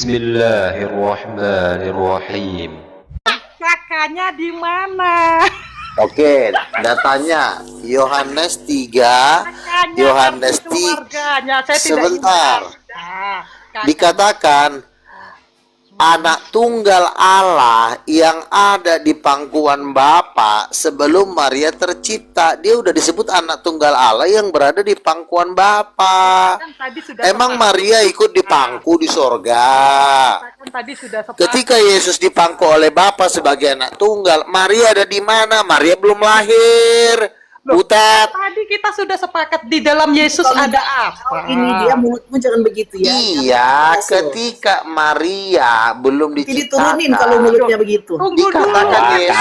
Bismillahirrahmanirrahim. Kakaknya di mana? Oke, datanya Yohanes 3, Kakaknya Yohanes dan keluarganya. Saya tidak sebentar. ingat. Nah, Dikatakan anak tunggal Allah yang ada di pangkuan Bapa sebelum Maria tercipta. Dia udah disebut anak tunggal Allah yang berada di pangkuan Bapa. kan tadi sudah Emang sepakat. Maria ikut di pangku di sorga? Kan tadi sudah sepakat. Ketika Yesus dipangku oleh Bapa sebagai anak tunggal, Maria ada di mana? Maria belum lahir. Butet. Tadi kita sudah sepakat di dalam Yesus ada apa? Ini dia mulutmu jangan begitu ya. Iya, Jangan ketika Maria belum Nanti diciptakan. diturunin kalau mulutnya begitu. Tunggu dulu. Dikatakan Yesus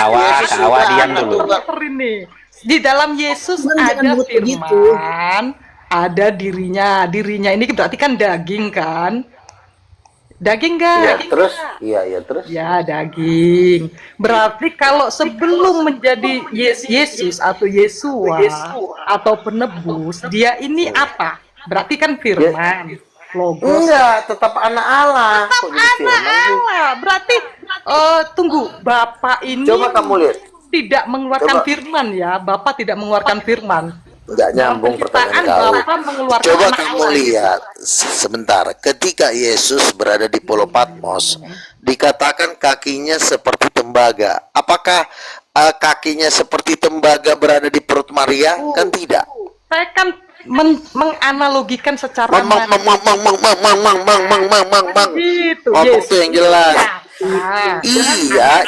Kawa, sudah diam anak dulu. tunggal. Ini di dalam Yesus Jangan ada mulut begitu. firman, ada dirinya. Dirinya ini berarti kan daging kan? Daging Ya, enggak? terus? Iya, terus. Ya, daging. Berarti kalau sebelum menjadi Yesus atau Yesua atau penebus, dia ini apa? Berarti kan firman, logos. Enggak, tetap anak Allah. Tetap Kok jadi firman sih? Allah. Berarti tunggu, Bapak ini Coba kamu lihat. tidak mengeluarkan Coba. firman ya. Bapak tidak mengeluarkan firman. Enggak nyambung pertanyaan kau. Bapak mengeluarkan Coba anak kamu Allah. lihat sebentar. Ketika Yesus berada di Pulau Patmos, dikatakan kakinya seperti tembaga. Apakah kakinya seperti tembaga berada di perut Maria? Kan tidak. Saya kan menganalogikan secara Mang. gitu. Ngomong tuh yang jelas. Nah, Iya,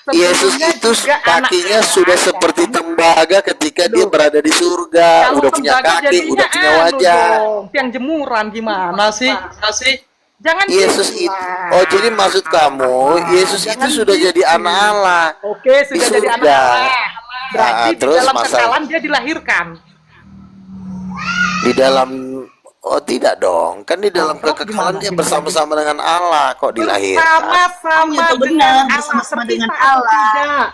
Yesus itu juga kakinya anak sudah Allah. seperti tembaga ketika dia berada di surga. kalau Udah punya tembaga kaki, jadinya udah punya anu wajah. dong, tiang jemuran gimana sih? Jangan Yesus gitu itu, lah. oh jadi maksud kamu, Yesus itu sudah jadi anak Allah. Oke, sudah di jadi anak surga. Allah. Berarti di Terus dalam masalah- kekalan dia dilahirkan. Di dalam, oh tidak dong, kan di dalam Terus kekekalan gimana? dia bersama-sama dengan Allah kok dilahirkan. Sama-sama Iya, itu benar, dengan Allah, bersama-sama dengan terpisah atau Allah. tidak?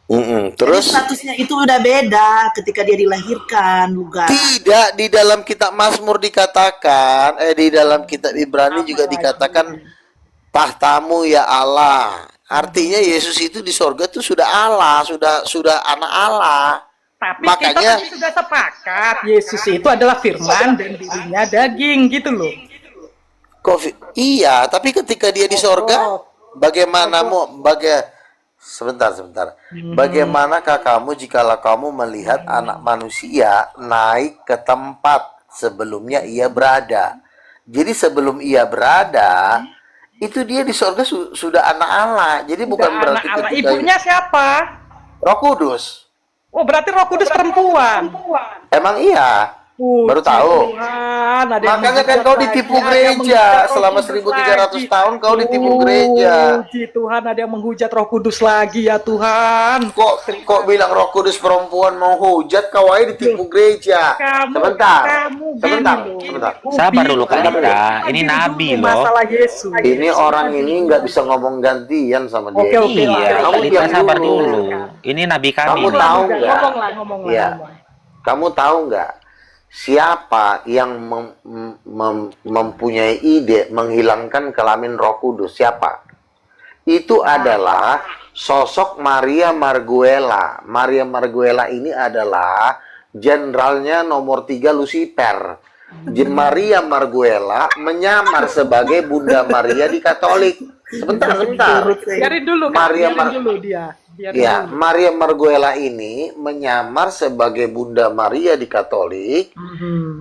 Jadi Terus statusnya itu udah beda ketika dia dilahirkan, Luga. tidak, di dalam kitab Mazmur dikatakan, di dalam kitab Ibrani juga dikatakan tahtamu ya Allah. Artinya Yesus itu di sorga tuh sudah Allah, sudah anak Allah. Tapi Makanya- kita tadi sudah sepakat Yesus itu adalah firman dan dirinya daging gitu loh. Iya, tapi ketika dia di sorga, bagaimana sebentar. Bagaimanakah kamu jikalau kamu melihat anak manusia naik ke tempat sebelumnya ia berada? Jadi sebelum ia berada, itu dia di sorga sudah anak Allah. Jadi bukan Udah berarti anak Allah. ketika Ibunya siapa? Roh Kudus. Oh, berarti Roh Kudus perempuan. Emang iya? Baru Puji tahu. Tuhan, ada yang Makanya kan menghujat kau lagi, ditipu ada yang gereja menghujat Roh selama Kudus 1300 lagi. tahun kau ditipu gereja. Puji Tuhan, ada yang menghujat Roh Kudus lagi ya Tuhan. Kok bilang Roh Kudus perempuan mau hujat, kau aja ditipu gereja. Sebentar. Sabar dulu Kak Dita, ini nabi loh. Masalah Yesus. Ini orang ini nggak bisa ngomong gantian sama dia. Oke, Iya, Kamu Kak Dita diam sabar dulu. dulu. Ini nabi kami Kamu nih. tahu nggak? Ngomong lah. Iya. Kamu tahu nggak siapa yang mempunyai ide menghilangkan kelamin Roh Kudus? Siapa? Itu adalah sosok Maria Marguela. Maria Marguela ini adalah jenderalnya nomor 3 Lucifer. Maria Marguela menyamar sebagai Bunda Maria di Katolik. Sebentar. Biarin dulu, Kak. Maria Biarin dulu dia. Biarin Ya, dulu. Maria Marguela ini menyamar sebagai Bunda Maria di Katolik.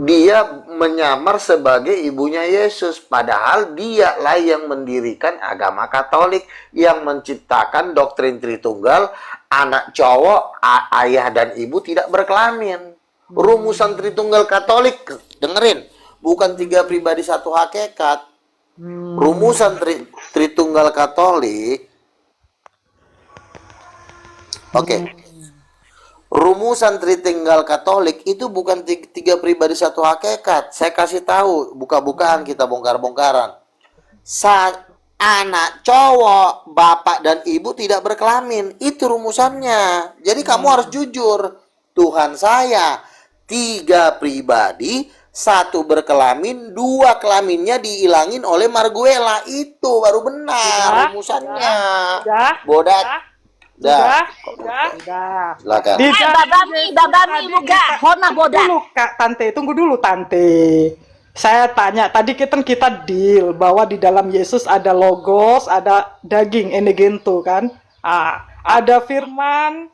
Dia menyamar sebagai ibunya Yesus. Padahal dialah yang mendirikan agama Katolik, yang menciptakan doktrin Tritunggal, anak cowok, ayah dan ibu tidak berkelamin. Rumusan Tritunggal Katolik, dengerin, bukan 3 pribadi 1 hakikat. Rumusan Tritunggal Katolik. Oke. Rumusan Tritunggal Katolik itu bukan 3 pribadi 1 hakikat. Saya kasih tahu, buka-bukaan, kita bongkar-bongkaran. Saat anak cowok, bapak dan ibu tidak berkelamin, itu rumusannya. Jadi kamu harus jujur. Tuhan saya 3 pribadi satu berkelamin, dua kelaminnya dihilangin oleh Marguela. Itu baru benar rumusannya. Udah. Bodat. Dah. Udah. Silakan. Babami luga, hona boda. Tunggu dulu Tante. Saya tanya, tadi kita deal bahwa di dalam Yesus ada logos, ada daging, enegento kan? Ada firman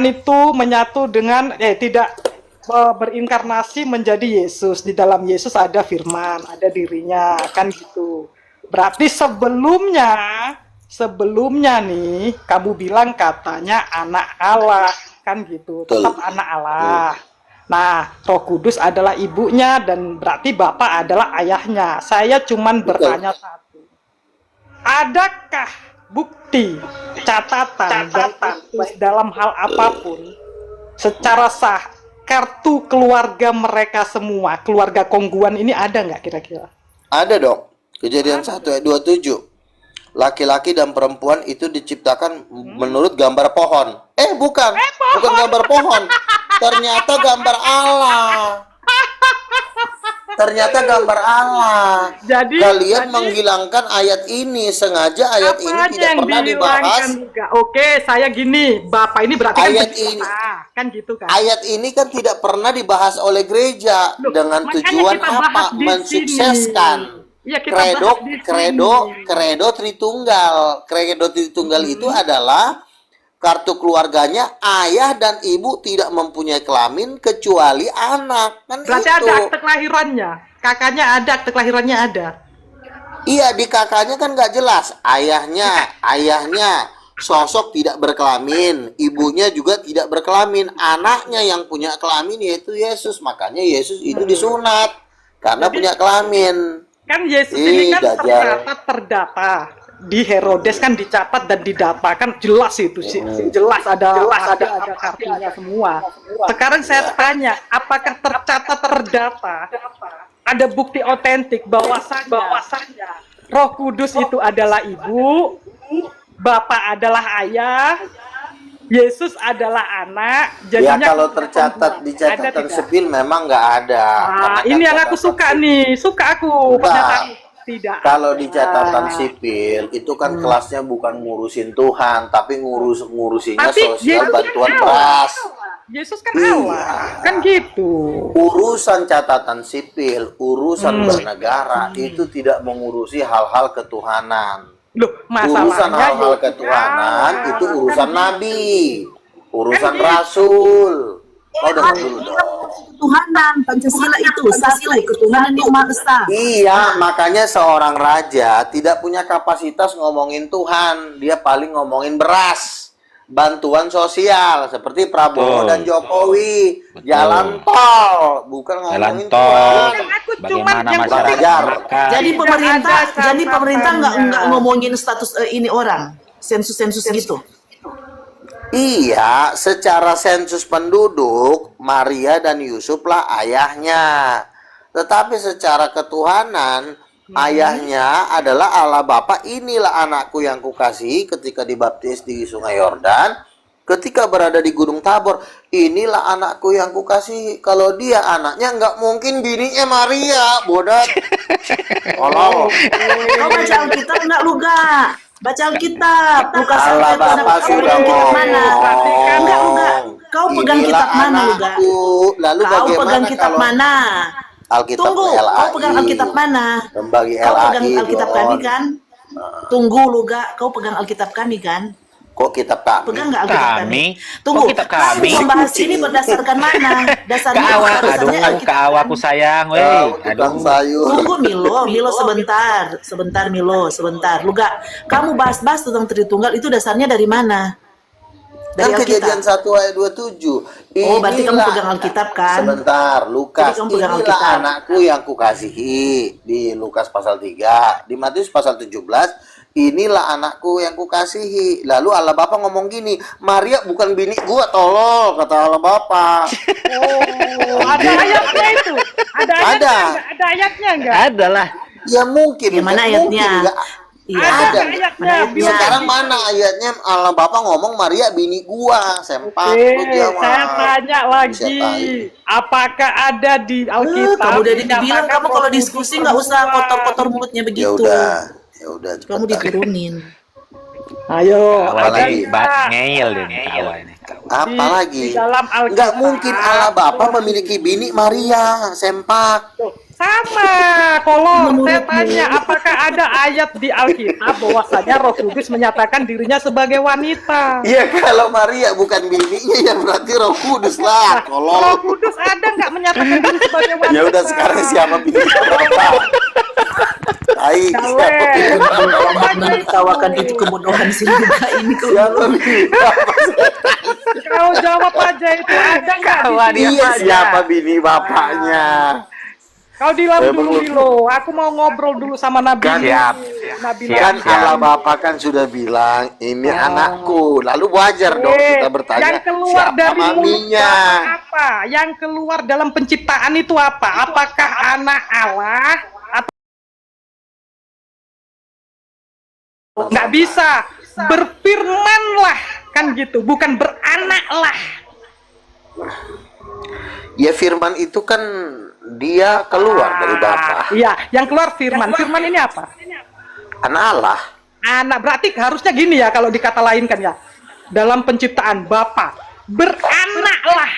itu menyatu dengan tidak berinkarnasi menjadi Yesus. Di dalam Yesus ada firman, ada dirinya, kan gitu. Berarti sebelumnya nih kamu bilang katanya anak Allah, kan gitu. Tetap anak Allah. Nah, Roh Kudus adalah ibunya dan berarti Bapak adalah ayahnya. Saya cuman bertanya satu. Adakah bukti, catatan dalam hal apapun secara sah kartu keluarga mereka semua, keluarga Kongguan ini ada nggak kira-kira? Ada dong. Kejadian 1 ayat 27. Laki-laki dan perempuan itu diciptakan menurut gambar pohon. Bukan gambar pohon. Ternyata gambar Allah. Jadi kalian menghilangkan ayat ini sengaja. Ayat ini tidak pernah dibahas. Oke, saya gini, Bapak ini berarti ayat ini kan gitu kan. Ayat ini kan tidak pernah dibahas oleh gereja. Dengan tujuan apa? Mensukseskan. Ya, kredo Tritunggal. Kredo Tritunggal itu adalah kartu keluarganya ayah dan ibu tidak mempunyai kelamin kecuali anak. Kan berarti itu. Ada akte kelahirannya. Kakaknya ada, akte kelahirannya ada. Iya, di kakaknya kan nggak jelas. Ayahnya sosok tidak berkelamin, ibunya juga tidak berkelamin. Anaknya yang punya kelamin yaitu Yesus. Makanya Yesus itu disunat karena punya kelamin. Kan Yesus ini kan terdata di Herodes, kan dicatat dan didata, kan jelas itu sih, jelas ada kartunya semua. Sekarang saya tanya, apakah tercatat terdata, ada bukti otentik bahwasanya Roh Kudus itu adalah ibu, Bapak adalah ayah, Yesus adalah anak. Jadinya kalau tercatat di catatan sipil memang nggak ada. Ini yang aku suka nih, aku pernyataan. Tidak. Kalau di catatan sipil itu kan kelasnya bukan ngurusin Tuhan, tapi ngurusinnya sosial bantuan beras. Yesus kan Allah, kan gitu. Urusan catatan sipil, urusan bernegara itu tidak mengurusi hal-hal ketuhanan. Urusan hal-hal ketuhanan itu urusan nabi, urusan rasul. Kau dengar dulu dong. Ketuhanan, Pancasila itu, Sasila ketuhanan yang Maha Esa. Iya, makanya seorang raja tidak punya kapasitas ngomongin Tuhan, dia paling ngomongin beras, bantuan sosial seperti Prabowo dan Jokowi, jalan tol, bukan ngomongin Tuhan. Bagaimana masyarakat? Jadi pemerintah nggak ngomongin status ini orang, sensus gitu. Iya, secara sensus penduduk, Maria dan Yusuf lah ayahnya. Tetapi secara ketuhanan, ayahnya adalah Allah Bapa. Inilah anakku yang kukasihi ketika dibaptis di Sungai Yordan. Ketika berada di Gunung Tabor, inilah anakku yang kukasihi. Kalau dia anaknya, nggak mungkin bininya Maria, bodat. Kau baca Alkitab nggak lu gak? Baca Alkitab, Lukas Allah Bapak sudah ngomong. Kau pegang kitab mana, Luga? Lalu kau pegang kitab mana? Alkitab Tunggu, LAI. kau pegang Alkitab mana? Membagi Kau LAI, pegang Alkitab kami kan? Tunggu, Luga, kau pegang Alkitab kami kan? Kok kitab kami? Pegang nggak Alkitab kami? Tunggu, Kok kitab kami? membahas ini berdasarkan mana? Dasarnya Keawaku sayang, Tukang sayur. Tunggu Milo sebentar Milo. Luga, kamu bahas tentang Tritunggal itu dasarnya dari mana? Dari Kan Kejadian Alkitab. 1 ayat 27. Oh, berarti kamu pegang Alkitab kan? Sebentar, Lukas. Jadi kamu pegang Inilah Alkitab. anakku yang kukasihi di Lukas pasal 3, di Matius pasal 17. Inilah anakku yang kukasihi. Lalu Allah Bapa ngomong gini, Maria bukan bini gua, tolol, kata Allah Bapa. Ada ayatnya itu. Ada ayatnya enggak? Ya mungkin. Yang mana ayatnya? Iya. Ada Ada. ayatnya. Iya. Sekarang mana ayatnya Allah Bapa ngomong Maria bini gua, sempak lu Oke, jawab. saya tanya lagi, Bisa apakah ada di Alkitab? Kamu udah dibilang dinyatakan kamu kalau Roh Kudus diskusi nggak usah perempuan? kotor-kotor mulutnya Ya begitu. udah Kamu cepetan. diturunin. Ayo, Kawa ada lagi nggak? ngeyel deh nih kawa ini. Apa lagi? Di dalam Alkitab. Nggak mungkin Allah Bapa memiliki bini Maria, sempak. Tuh, sama, kolor. Saya tanya, apakah ada ayat di Alkitab bahwasanya Roh Kudus menyatakan dirinya sebagai wanita? Iya, kalau Maria bukan bininya ya berarti Roh Kudus lah. Roh Kalau Kudus ada nggak menyatakan diri sebagai wanita? ya udah sekarang siapa bini Bapak? Tai, siapa bini Bapak? Menertawakan itu kebodohan sih juga ini Siapa bini Bapak? Kau jawab aja itu ada nggak di Kawan, sini? dia Iya, aja. siapa bini bapaknya? Kau dilam Eh, dulu belum. Dilo. Aku mau ngobrol dulu sama Nabi. Kan, siap. Nabi. Kan Siap. Allah Bapa kan sudah bilang ini anakku. Lalu wajar dong kita bertanya yang keluar siapa dari mulut maminya. Bapak apa? Yang keluar dalam penciptaan itu apa? Apakah anak Allah atau nggak bisa berfirmanlah kan gitu, bukan beranaklah. Ya firman itu kan dia keluar dari Bapa. Iya, yang keluar firman. Firman ini apa? Anak Allah. Anak, berarti harusnya gini ya kalau dikata lain kan ya. Dalam penciptaan Bapa, beranaklah,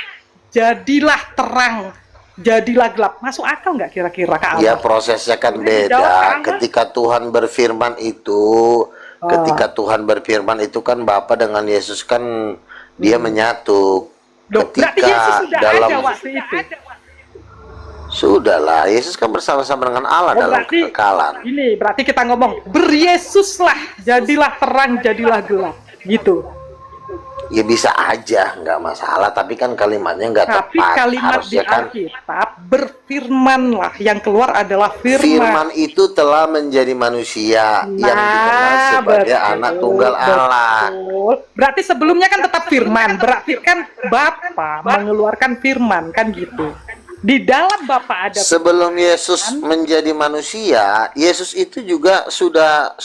jadilah terang, jadilah gelap. Masuk akal nggak kira-kira Kak Ya Allah? prosesnya kan Dijawab, beda. Kak. Ketika Tuhan berfirman itu, ketika Tuhan berfirman itu kan Bapa dengan Yesus kan dia menyatu. Loh, berarti Yesus sudah dalam ada waktu itu. Sudahlah, Yesus kan bersama-sama dengan Allah Oh, dalam berarti kekekalan. ini berarti kita ngomong beryesuslah, jadilah terang, jadilah gelap, gitu. Ya bisa aja, nggak masalah. Tapi kan kalimatnya nggak Tapi tepat. kalimat di Harusnya kan Alkitab berfirmanlah, yang keluar adalah firman. firman itu telah menjadi manusia yang dikenal sebagai betul, anak tunggal Allah. betul. Berarti sebelumnya kan tetap firman, berarti kan Bapa mengeluarkan firman kan gitu. Di dalam Bapa ada Sebelum Yesus menjadi manusia, Yesus itu juga sudah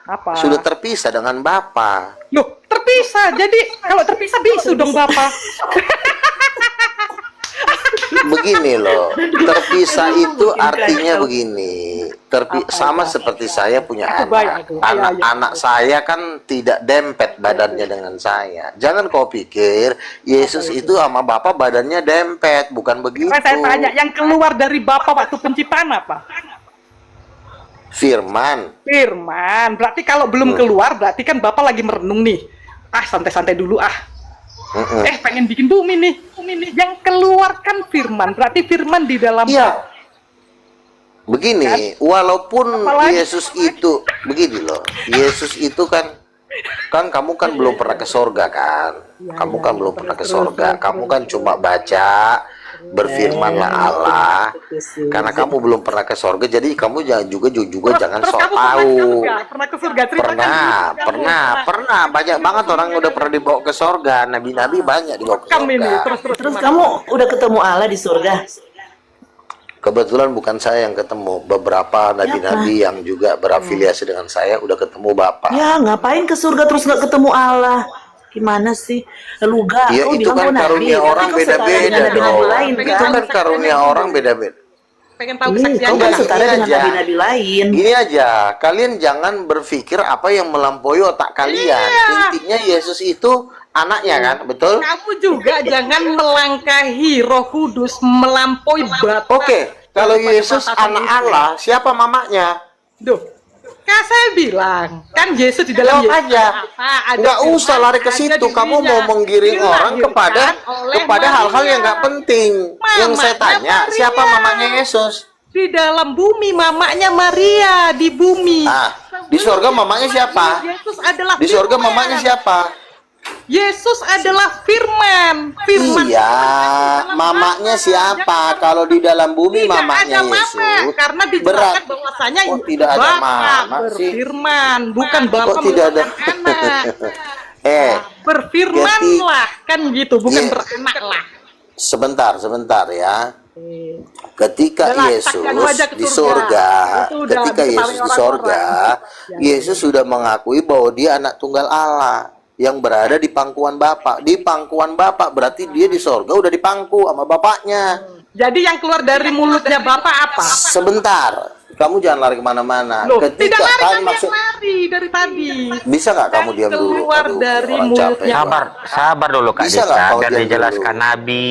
apa? terpisah dengan Bapa. Loh, terpisah. Jadi kalau terpisah bisu dong Bapak. Begini loh, terpisah itu artinya begini. Sama seperti saya punya anak. Anak saya kan tidak dempet badannya dengan saya. Jangan kau pikir Yesus itu sama Bapa badannya dempet, bukan begitu. Saya tanya, yang keluar dari Bapa waktu penciptaan apa? Firman. Firman. Berarti kalau belum keluar, berarti kan Bapak lagi merenung nih. Ah, santai-santai dulu ah. Pengen bikin bumi nih. Yang keluarkan firman. Berarti firman di dalam Iya. Begini, walaupun Apalagi? Yesus itu begini loh. Yesus itu kan kamu kan belum pernah ke sorga kan? Kamu kan belum pernah ke sorga. Kamu kan cuma baca berfirmanlah Allah. Karena kamu belum pernah ke sorga, jadi kamu juga jangan Terus sok kamu tahu. pernah ke surga? Ceritakan. Pernah. Banyak banget orang udah pernah dibawa ke sorga. Nabi-nabi banyak dibawa ke Rekam ini. sorga. Terus kamu udah ketemu Allah di surga? Kebetulan bukan saya yang ketemu, beberapa nabi-nabi yang juga berafiliasi dengan saya udah ketemu Bapak. Ya, ngapain ke surga terus nggak ketemu Allah? Gimana sih? Lu gak? Ya Kau itu bilang kan kau nabi, karunia tapi orang kau setara beda-beda dengan nabi-nabi dong. lain Itu kan? kan karunia orang beda-beda. Pengen tahu Kau kesaksiannya. kan setara Gini dengan aja. nabi-nabi lain. Gini aja, kalian jangan berpikir apa yang melampaui otak kalian. Intinya Yesus itu anaknya kan, betul? Kamu juga jangan melangkahi Roh Kudus melampaui batas. Oke, kalau Yesus anak Allah, siapa mamanya? Duh, kan saya bilang, kan Yesus di dalam Jawab aja. Nggak usah lari ke situ. Kamu mau menggiring orang kepada hal-hal yang nggak penting. Yang saya tanya, siapa mamanya Yesus? Di dalam bumi, mamanya Maria di bumi. Ah, di surga mamanya siapa? Yesus adalah Di surga firman. mamanya siapa? Yesus adalah firman. Firman. Iya, mamanya siapa? Kalau di dalam bumi Tidak mamanya ada mama, Yesus. karena dijelaskan bahwasanya Kok tidak ada Bapa mama sih? berfirman, bukan Bapa Kok tidak ada? mengeluarkan anak. Berfirmanlah kan gitu, bukan Iya. beranaklah. Sebentar ya. Ketika Udah lah, Yesus takkan aja ke di surga. sorga, Itu udah ketika diketahui Yesus di orang-orang. sorga, Yesus sudah mengakui bahwa dia anak tunggal Allah yang berada di pangkuan Bapa. Di pangkuan Bapa berarti dia di sorga udah dipangku sama Bapaknya. Jadi yang keluar dari mulutnya Bapak apa? Sebentar, kamu jangan lari kemana-mana. Loh, Ketika tidak lari, kan kami maksud, yang lari dari tadi. bisa nggak kamu diam dulu? Keluar Aduh, dari orang mulutnya. capek. Sabar dulu Kak Bisa nggak Dita, kau biar diam dijelaskan dulu? Nabi,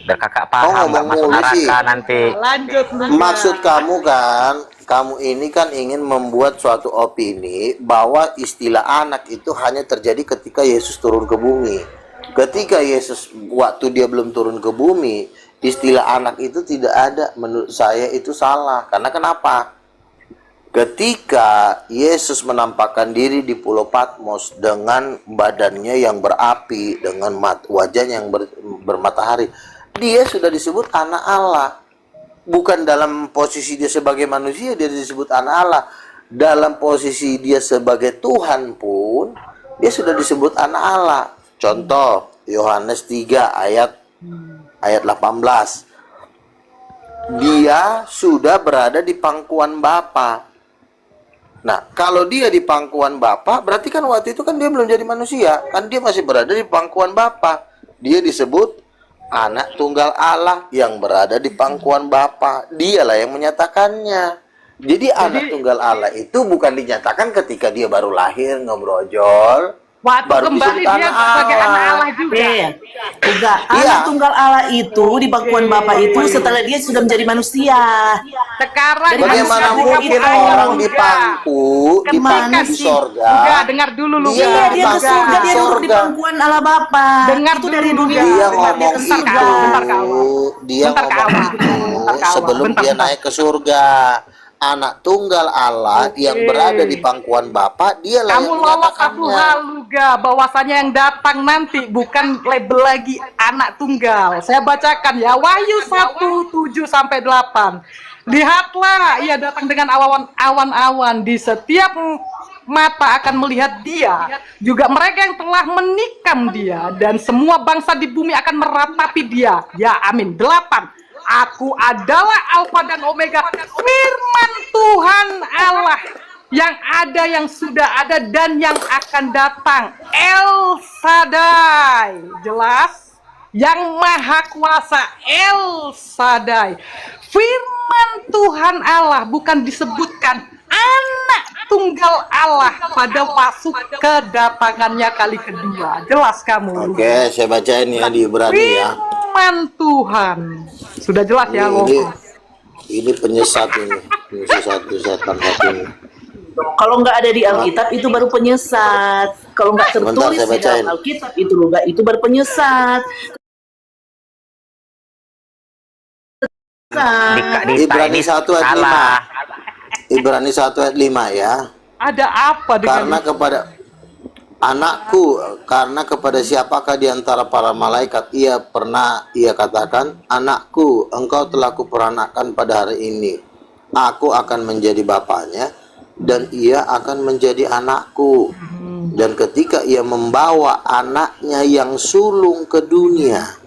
biar kakak Oh, paham, nggak ngomong masuk mulu sih. neraka nanti. Lanjut lu. Maksud kamu kan, kamu ini kan ingin membuat suatu opini bahwa istilah anak itu hanya terjadi ketika Yesus turun ke bumi. Ketika Yesus waktu dia belum turun ke bumi, istilah anak itu tidak ada. Menurut saya itu salah. Karena kenapa? Ketika Yesus menampakkan diri di Pulau Patmos dengan badannya yang berapi, dengan wajahnya yang bermatahari, dia sudah disebut anak Allah. Bukan dalam posisi dia sebagai manusia dia disebut anak Allah. Dalam posisi dia sebagai Tuhan pun dia sudah disebut anak Allah. Contoh Yohanes 3 ayat 18. Dia sudah berada di pangkuan Bapa. Nah, kalau dia di pangkuan Bapa, berarti kan waktu itu kan dia belum jadi manusia, kan dia masih berada di pangkuan Bapa. Dia disebut anak tunggal Allah yang berada di pangkuan Bapa. Dialah yang menyatakannya. Jadi anak tunggal Allah itu bukan dinyatakan ketika dia baru lahir ngobrol. Waktu Baru kembali disebut dia anak sebagai Allah. anak Allah juga. Juga Iya. anak tunggal Allah itu di pangkuan Bapa itu setelah dia sudah menjadi manusia. Sekarang Dari Bagaimana manusia mungkin dikabur orang ayam. dipangku di Ketika sorga? Juga dengar dulu lu. Iya, Iya, dia ke Bangsa. surga, dia duduk di Surga. pangkuan Allah Bapa. Dengar Itu dulu, dari dunia. Dia Bentar, ngomong bentar, itu, bentar, kawan. dia Bentar, ngomong kawan. itu Bentar, kawan. sebelum Bentar, dia bentar. naik ke surga. Anak tunggal Allah yang berada di pangkuan Bapa, dia lah yang Kamu lolos satu menyatakannya. hal juga, bahwasanya yang datang nanti bukan label lagi anak tunggal. Saya bacakan ya, Wahyu 1:7-8. Lihatlah, ia datang dengan awan-awan, di setiap mata akan melihat dia, juga mereka yang telah menikam dia, dan semua bangsa di bumi akan meratapi dia. Ya, amin. 8. Aku adalah Alfa dan Omega, firman Tuhan Allah yang ada, yang sudah ada, dan yang akan datang. El Shaddai, jelas, yang maha kuasa, El Shaddai. Firman Tuhan Allah, bukan disebutkan anak tunggal Allah pada masuk kedatangannya kali kedua. Jelas kamu? Oke, saya bacain ya di Ibrani ya. Firman Tuhan. Sudah jelas ya, Ini penyesat ini setan ini. Kalau nggak ada di Alkitab itu baru penyesat. Kalau nggak Sebentar, tertulis saya di dalam bacain. Alkitab itu juga itu baru penyesat. Kak Dita Ibrani ini 1 ayat 5. salah. Ibrani 1 ayat 5 ya. Ada apa Karena dengan kepada anakku, karena kepada siapakah di antara para malaikat ia katakan, anakku, engkau telah kuperanakkan pada hari ini. Aku akan menjadi bapaknya dan ia akan menjadi anakku. Dan ketika ia membawa anaknya yang sulung ke dunia,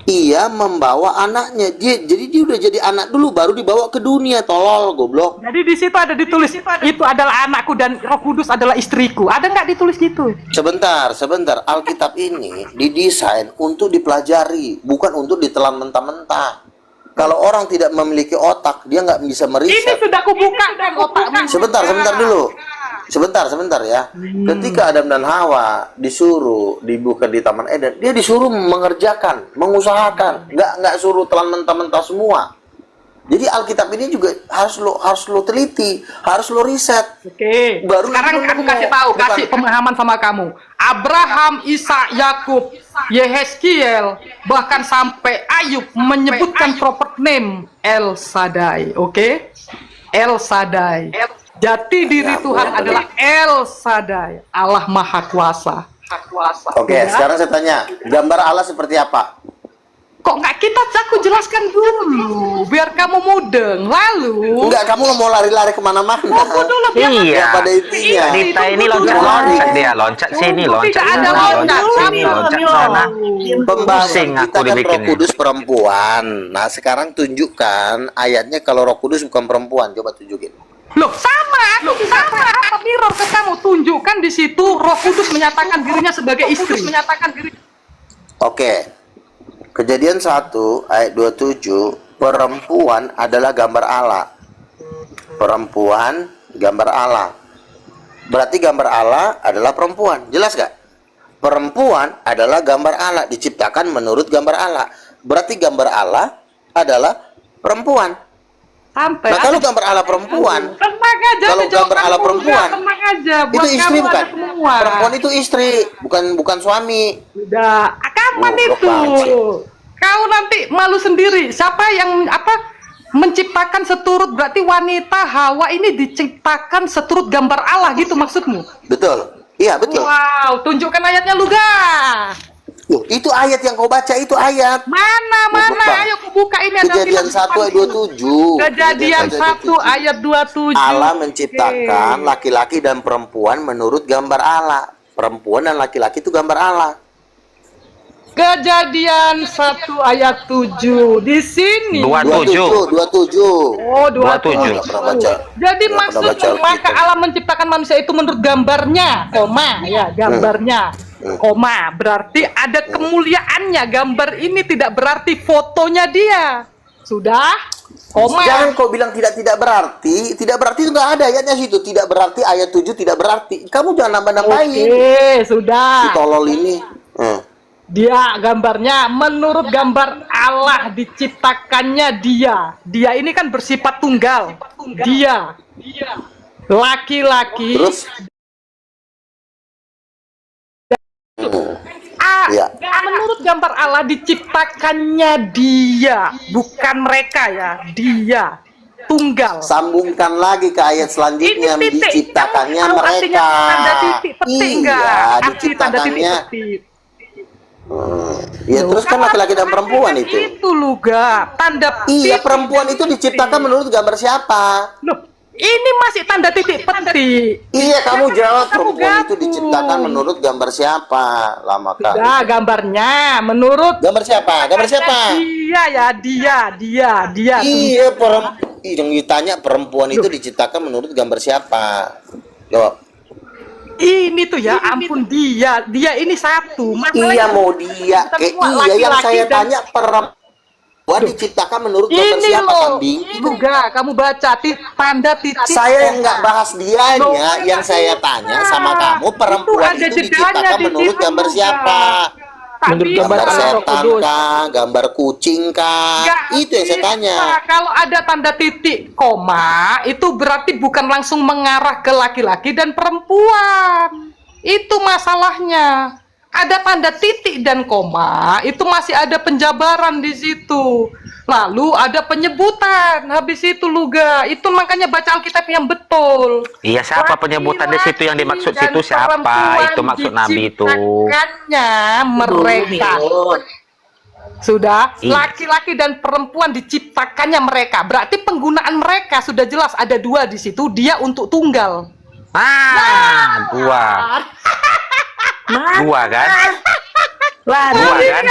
ia membawa anaknya. Jadi dia udah jadi anak dulu baru dibawa ke dunia. Tolol, goblok. Jadi di situ ada ditulis itu adalah anakku dan Roh Kudus adalah istriku. Ada nggak ditulis gitu? Sebentar. Alkitab ini didesain untuk dipelajari, bukan untuk ditelan mentah-mentah. Kalau orang tidak memiliki otak, dia nggak bisa Ini meriset. sudah kubuka dan otakmu. Sebentar dulu. Sebentar ya. Ketika Adam dan Hawa disuruh dibuka di Taman Eden, dia disuruh mengerjakan, mengusahakan, nggak suruh telan mentah-mentah semua. Jadi Alkitab ini juga harus lo teliti, harus lo riset. Oke. Baru Sekarang itu aku nemu. kasih tahu, Bukan. kasih pemahaman sama kamu. Abraham, Ishak, Yakub, Yehezkiel, bahkan sampai Ayub menyebutkan proper name El Shaddai. Oke? El Shaddai. Jati diri Ya, Tuhan betul. adalah El Shaddai, Allah Maha Kuasa. Oke, Ya. sekarang saya tanya, gambar Allah seperti apa? Kok nggak aku jelaskan dulu, biar kamu mudeng. Lalu, Enggak, kamu mau lari-lari kemana-mana. tunggu dulu, biar Iya. Pada intinya. Dita ini tunggu dulu. loncat-loncat dia, loncat sini, Tunggu, loncat tidak sana, ada loncat loncat. sini, Sabar, loncat Milo. sana. Pembahasan Pusing kita aku kan Roh dibikinnya. Kudus perempuan. Nah, sekarang tunjukkan ayatnya kalau Roh Kudus bukan perempuan. Coba tunjukin. Loh, sama. Apa mirror ke kamu? Tunjukkan di situ Roh Kudus menyatakan dirinya sebagai istri. Oke. Kejadian 1 ayat 27, perempuan adalah gambar Allah. Perempuan gambar Allah. Berarti gambar Allah adalah perempuan. Jelas gak? Perempuan adalah gambar Allah, diciptakan menurut gambar Allah. Berarti gambar Allah adalah perempuan. Santai. Nah, kalau gambar Allah perempuan, Tenang aja. kalau dijawab gambar Allah kamu, perempuan, tenang aja. itu Buat istri kamu bukan? ada semua. Perempuan itu istri, bukan suami. Udah, kapan Oh, itu? banget sih. Kau nanti malu sendiri. Siapa yang menciptakan seturut, berarti wanita Hawa ini diciptakan seturut gambar Allah gitu maksudmu? Betul. Iya, betul. Wow, tunjukkan ayatnya Luga. Itu ayat yang kau baca, itu ayat. Mana? Bang. Ayo aku buka ini ada Kejadian kitab 1 ayat 27. Kejadian 1 ayat 27. Allah menciptakan laki-laki dan perempuan menurut gambar Allah. Perempuan dan laki-laki itu gambar Allah. Kejadian 1 ayat 7. Di sini. 27. Oh, 27. Nggak pernah baca. Jadi Nggak pernah baca maksudnya maka Alkitab. Allah menciptakan manusia itu menurut gambarnya, koma ya, gambarnya. Koma, berarti ada kemuliaannya. Gambar ini tidak berarti fotonya dia. Sudah? Koma. Jangan kau bilang tidak berarti. Tidak berarti itu nggak ada ayatnya situ. Tidak berarti ayat 7 tidak berarti. Kamu jangan nambah-nambahin. Oke, sudah. Si tolol ini. Dia gambarnya menurut gambar Allah diciptakannya dia. Dia ini kan bersifat tunggal. Dia laki-laki. Terus? Iya. Menurut gambar Allah diciptakannya dia, bukan mereka ya. Dia tunggal. Sambungkan lagi ke ayat selanjutnya. Ini titik. Diciptakannya Kamu tahu mereka. artinya tanda titik petik enggak? Iya, Arti tanda titik diciptakannya. petik. Ya terus kan laki-laki dan perempuan itu. Itu Luga, tanda Iya, titik. perempuan itu diciptakan menurut gambar siapa? Loh, ini masih tanda titik petik. Iya, kamu jawab, Kamu perempuan itu gabung. diciptakan menurut gambar siapa? Lama kali. Nah, gambarnya menurut Gambar siapa? Gambar siapa? dia ya, dia. Iya, yang ditanya perempuan itu diciptakan menurut gambar siapa? Jawab. Ini tuh ya, ampun dia ini satu. Masalahnya Iya, mau dia. semua Iya, yang laki-laki saya dan- tanya perempuan diciptakan menurut gambar ini siapa, loh, kambing? Luga, kamu baca tanda titik. Saya yang nggak bahas dianya, Loh, yang saya tanya sama kamu, perempuan ada itu jedanya diciptakan di menurut situ, gambar Luga. siapa? Tak Menurut bisa. gambar Gambar Allah Roh setan Kudus. kah? Gambar kucing kah? Nggak Itu yang saya bisa. tanya. Kalau ada tanda titik koma, itu berarti bukan langsung mengarah ke laki-laki dan perempuan. Itu masalahnya. Ada tanda titik dan koma, itu masih ada penjabaran di situ. Lalu ada penyebutan habis itu Luga. Itu makanya baca Alkitab yang betul. Iya, siapa penyebutan di situ yang dimaksud Laki-laki situ dan siapa? perempuan Itu maksud Nabi itu. diciptakannya mereka. Sudah, Iya. laki-laki dan perempuan diciptakannya mereka. Berarti penggunaan mereka sudah jelas ada dua di situ. Dia untuk tunggal. Dua. Dua kan? Lari, Dua kan?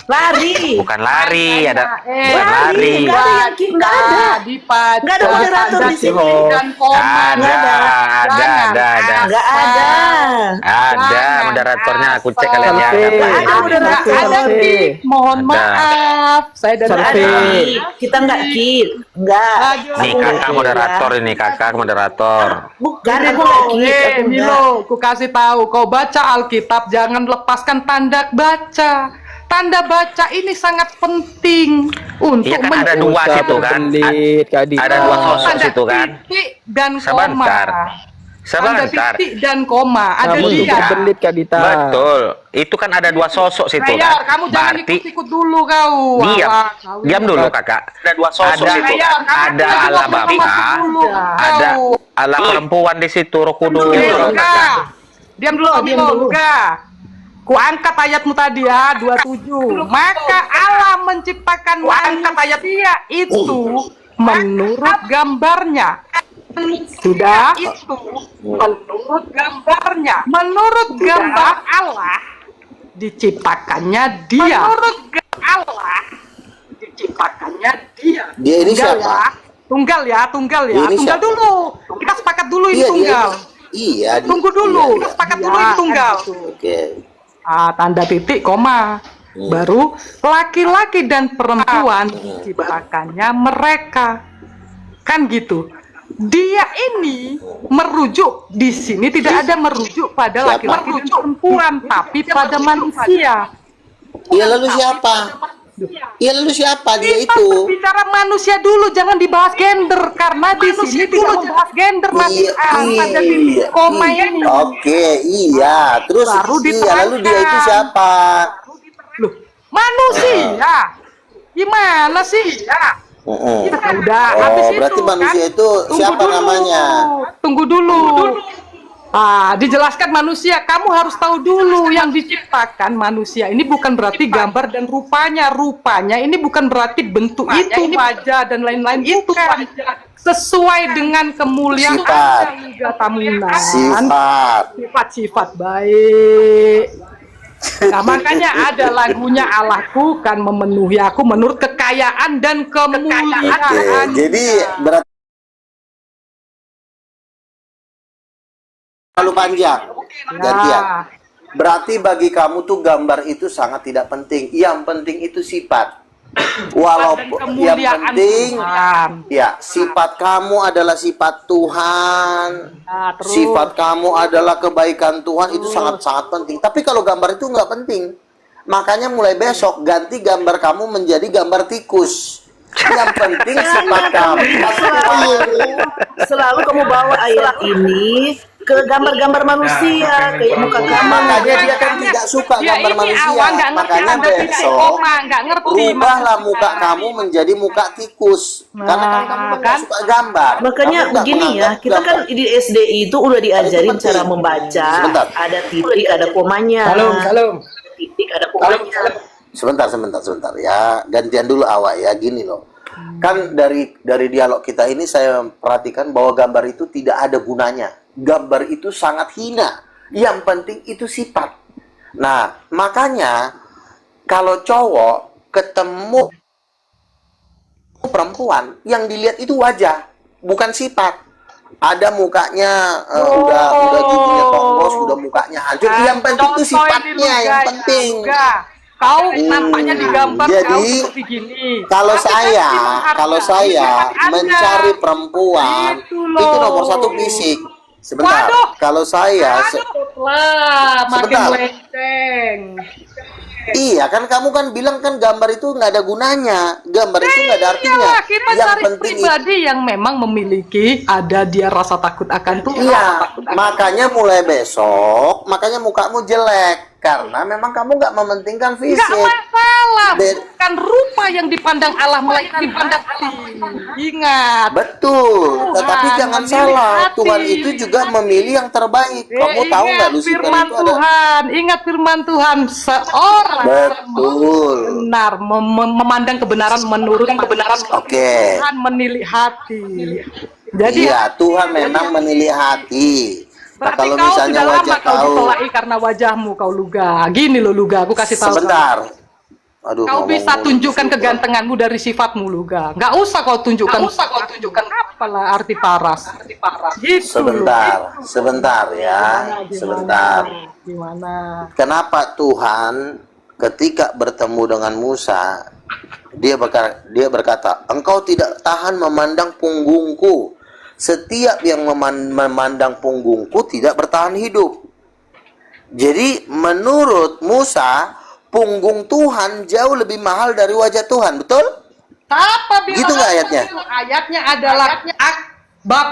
lari. Bukan lari, ada Eh, bukan lari. Nggak ada yang nggak ada. Dipacu. Nggak ada moderator di sini. Dan koma. Ada, ada. Nggak ada. Ada moderatornya, aku cek kalian ya. Selfie. Ada. Ada moderator. Ada Ki. Mohon Ada. maaf. Saya dan Ada. Adi. Kita nggak kid. Nggak. Nih kakak moderator ini, kakak moderator. Bukan, aku nggak kid. Aku nggak. Milo, ku kasih tahu, kau baca Alkitab jangan lepaskan tanda baca. Tanda baca ini sangat penting untuk Iya kan ada dua situ kan. Ada dua sosok tanda situ kan. titik dan Sebentar. koma. Tanda Sebentar. titik dan koma. Ada Kamu dia. juga berlit Kak Dita. Betul. Itu kan ada dua sosok situ Mayor, kan. kamu jangan Berarti ikut-ikut dulu kau. diam. Wah, kau Diam ini. dulu kakak. Ada dua sosok Mayor, situ. kamu Ada jangan Allah ikut-ikut Bapa. dulu, Ada kau. Allah perempuan di situ, Roh Kudus. Diam dulu, kakak. Diam dulu, Milo, Luga. Kuangkat ayatmu tadi ya, 27. Maka Allah menciptakan manusia itu menurut gambarnya. Sudah itu menurut gambarnya. Menurut gambar Allah diciptakannya dia. Menurut Allah diciptakannya dia. Dia ini siapa? Tunggal ya. Tunggal Ini siapa? dulu. Kita sepakat dulu ini Iya, tunggal. Iya. Tunggu dulu. Iya, Kita sepakat dulu ini tunggal. Oke. Tanda titik koma. Baru laki-laki dan perempuan diciptakannya mereka. Kan gitu. Dia ini merujuk di sini tidak ada merujuk pada laki-laki dan perempuan, tapi pada manusia. Iya lalu siapa? Iya lalu siapa dia Kita itu? berbicara manusia dulu, jangan dibahas gender karena di sini tidak membahas gender pada titik koma ini. Oke, iya. Terus Baru iya lalu dia itu diterangkan. siapa? Loh, manusia? Gimana sih? Heeh. Udah, Oh, habis berarti itu, manusia kan? itu siapa namanya? Tunggu dulu. Dijelaskan manusia. Kamu harus tahu dulu yang diciptakan manusia ini bukan berarti gambar dan rupanya. Rupanya ini bukan berarti bentuk itu, wajah dan lain-lain itu. Sesuai dengan kemuliaan Sifat. hingga tamunan. Sifat-sifat baik. Nah, makanya ada lagunya Allahku kan memenuhi aku menurut kekayaan dan kemuliaan. Jadi berarti terlalu panjang. Gantian. Berarti bagi kamu tuh gambar itu sangat tidak penting. Yang penting itu sifat. Walaupun yang penting ya sifat kamu adalah sifat Tuhan. Sifat kamu adalah kebaikan Tuhan, itu sangat-sangat penting. Tapi kalau gambar itu nggak penting. Makanya mulai besok ganti gambar kamu menjadi gambar tikus. Yang penting sifat kamu. Selalu kamu bawa ayat ini ke gambar-gambar manusia, kayak muka kamu. Makanya dia kan tidak suka gambar manusia. Makanya besok rubahlah muka kamu menjadi muka tikus. Karena kamu nggak suka gambar. Makanya Kamu nggak begini ya, menganggap kita kan gambar. di SDI itu udah diajarin penting. cara membaca. Sebentar. Ada titik, ada komanya. Titik, ada komanya. Sebentar ya. Gantian dulu awak ya, gini loh. Kan dari dialog kita ini saya perhatikan bahwa gambar itu tidak ada gunanya. Gambar itu sangat hina. Yang penting itu sifat. Nah, makanya kalau cowok ketemu perempuan, yang dilihat itu wajah, bukan sifat. Ada mukanya udah giginya tongkos, udah mukanya hancur. Yang penting itu sifatnya yang penting. Kau nampaknya di gambar Jadi, kau seperti gini. Kalau Tapi saya kan mencari perempuan Gitu loh. itu nomor satu fisik. Sebentar. Waduh. Kalau saya makin Sebentar. melenceng. iya kan kamu kan bilang kan gambar itu nggak ada gunanya. Gambar itu nggak ada artinya. Iyalah, kita Yang cari penting pribadi yang memang memiliki ada dia rasa takut akan Tuhan. iya, makanya mulai besok, makanya mukamu jelek karena memang kamu nggak mementingkan fisik. Enggak masalah, Ben- bukan rupa yang dipandang Allah melainkan dipandang hati. Ingat. Betul, tetapi Tuhan jangan memilih salah. hati. Tuhan itu juga memilih yang terbaik. Kamu tahu nggak Lucifer firman itu ada? Tuhan, ingat firman Tuhan, seorang Betul. benar memandang kebenaran menurut kebenaran Oke. Tuhan menilik hati. Jadi Iya, Tuhan memang menilai hati. Nah, berarti kalau kau misalnya sudah lama wajah kau ditolaki karena wajahmu kau luga. Gini loh luga, aku kasih tahu. sebentar. Aduh, Kau ngomong bisa mulu. tunjukkan kegantenganmu dari sifatmu luga. Nggak usah kau tunjukkan. Apalah arti paras. Gitu loh. Sebentar ya. Sebentar. Gimana? Kenapa Tuhan ketika bertemu dengan Musa, dia berkata, engkau tidak tahan memandang punggungku. Setiap yang memandang punggungku tidak bertahan hidup. Jadi menurut Musa, punggung Tuhan jauh lebih mahal dari wajah Tuhan, betul? Apa bilang Gitu nggak ayatnya? Ayatnya adalah bab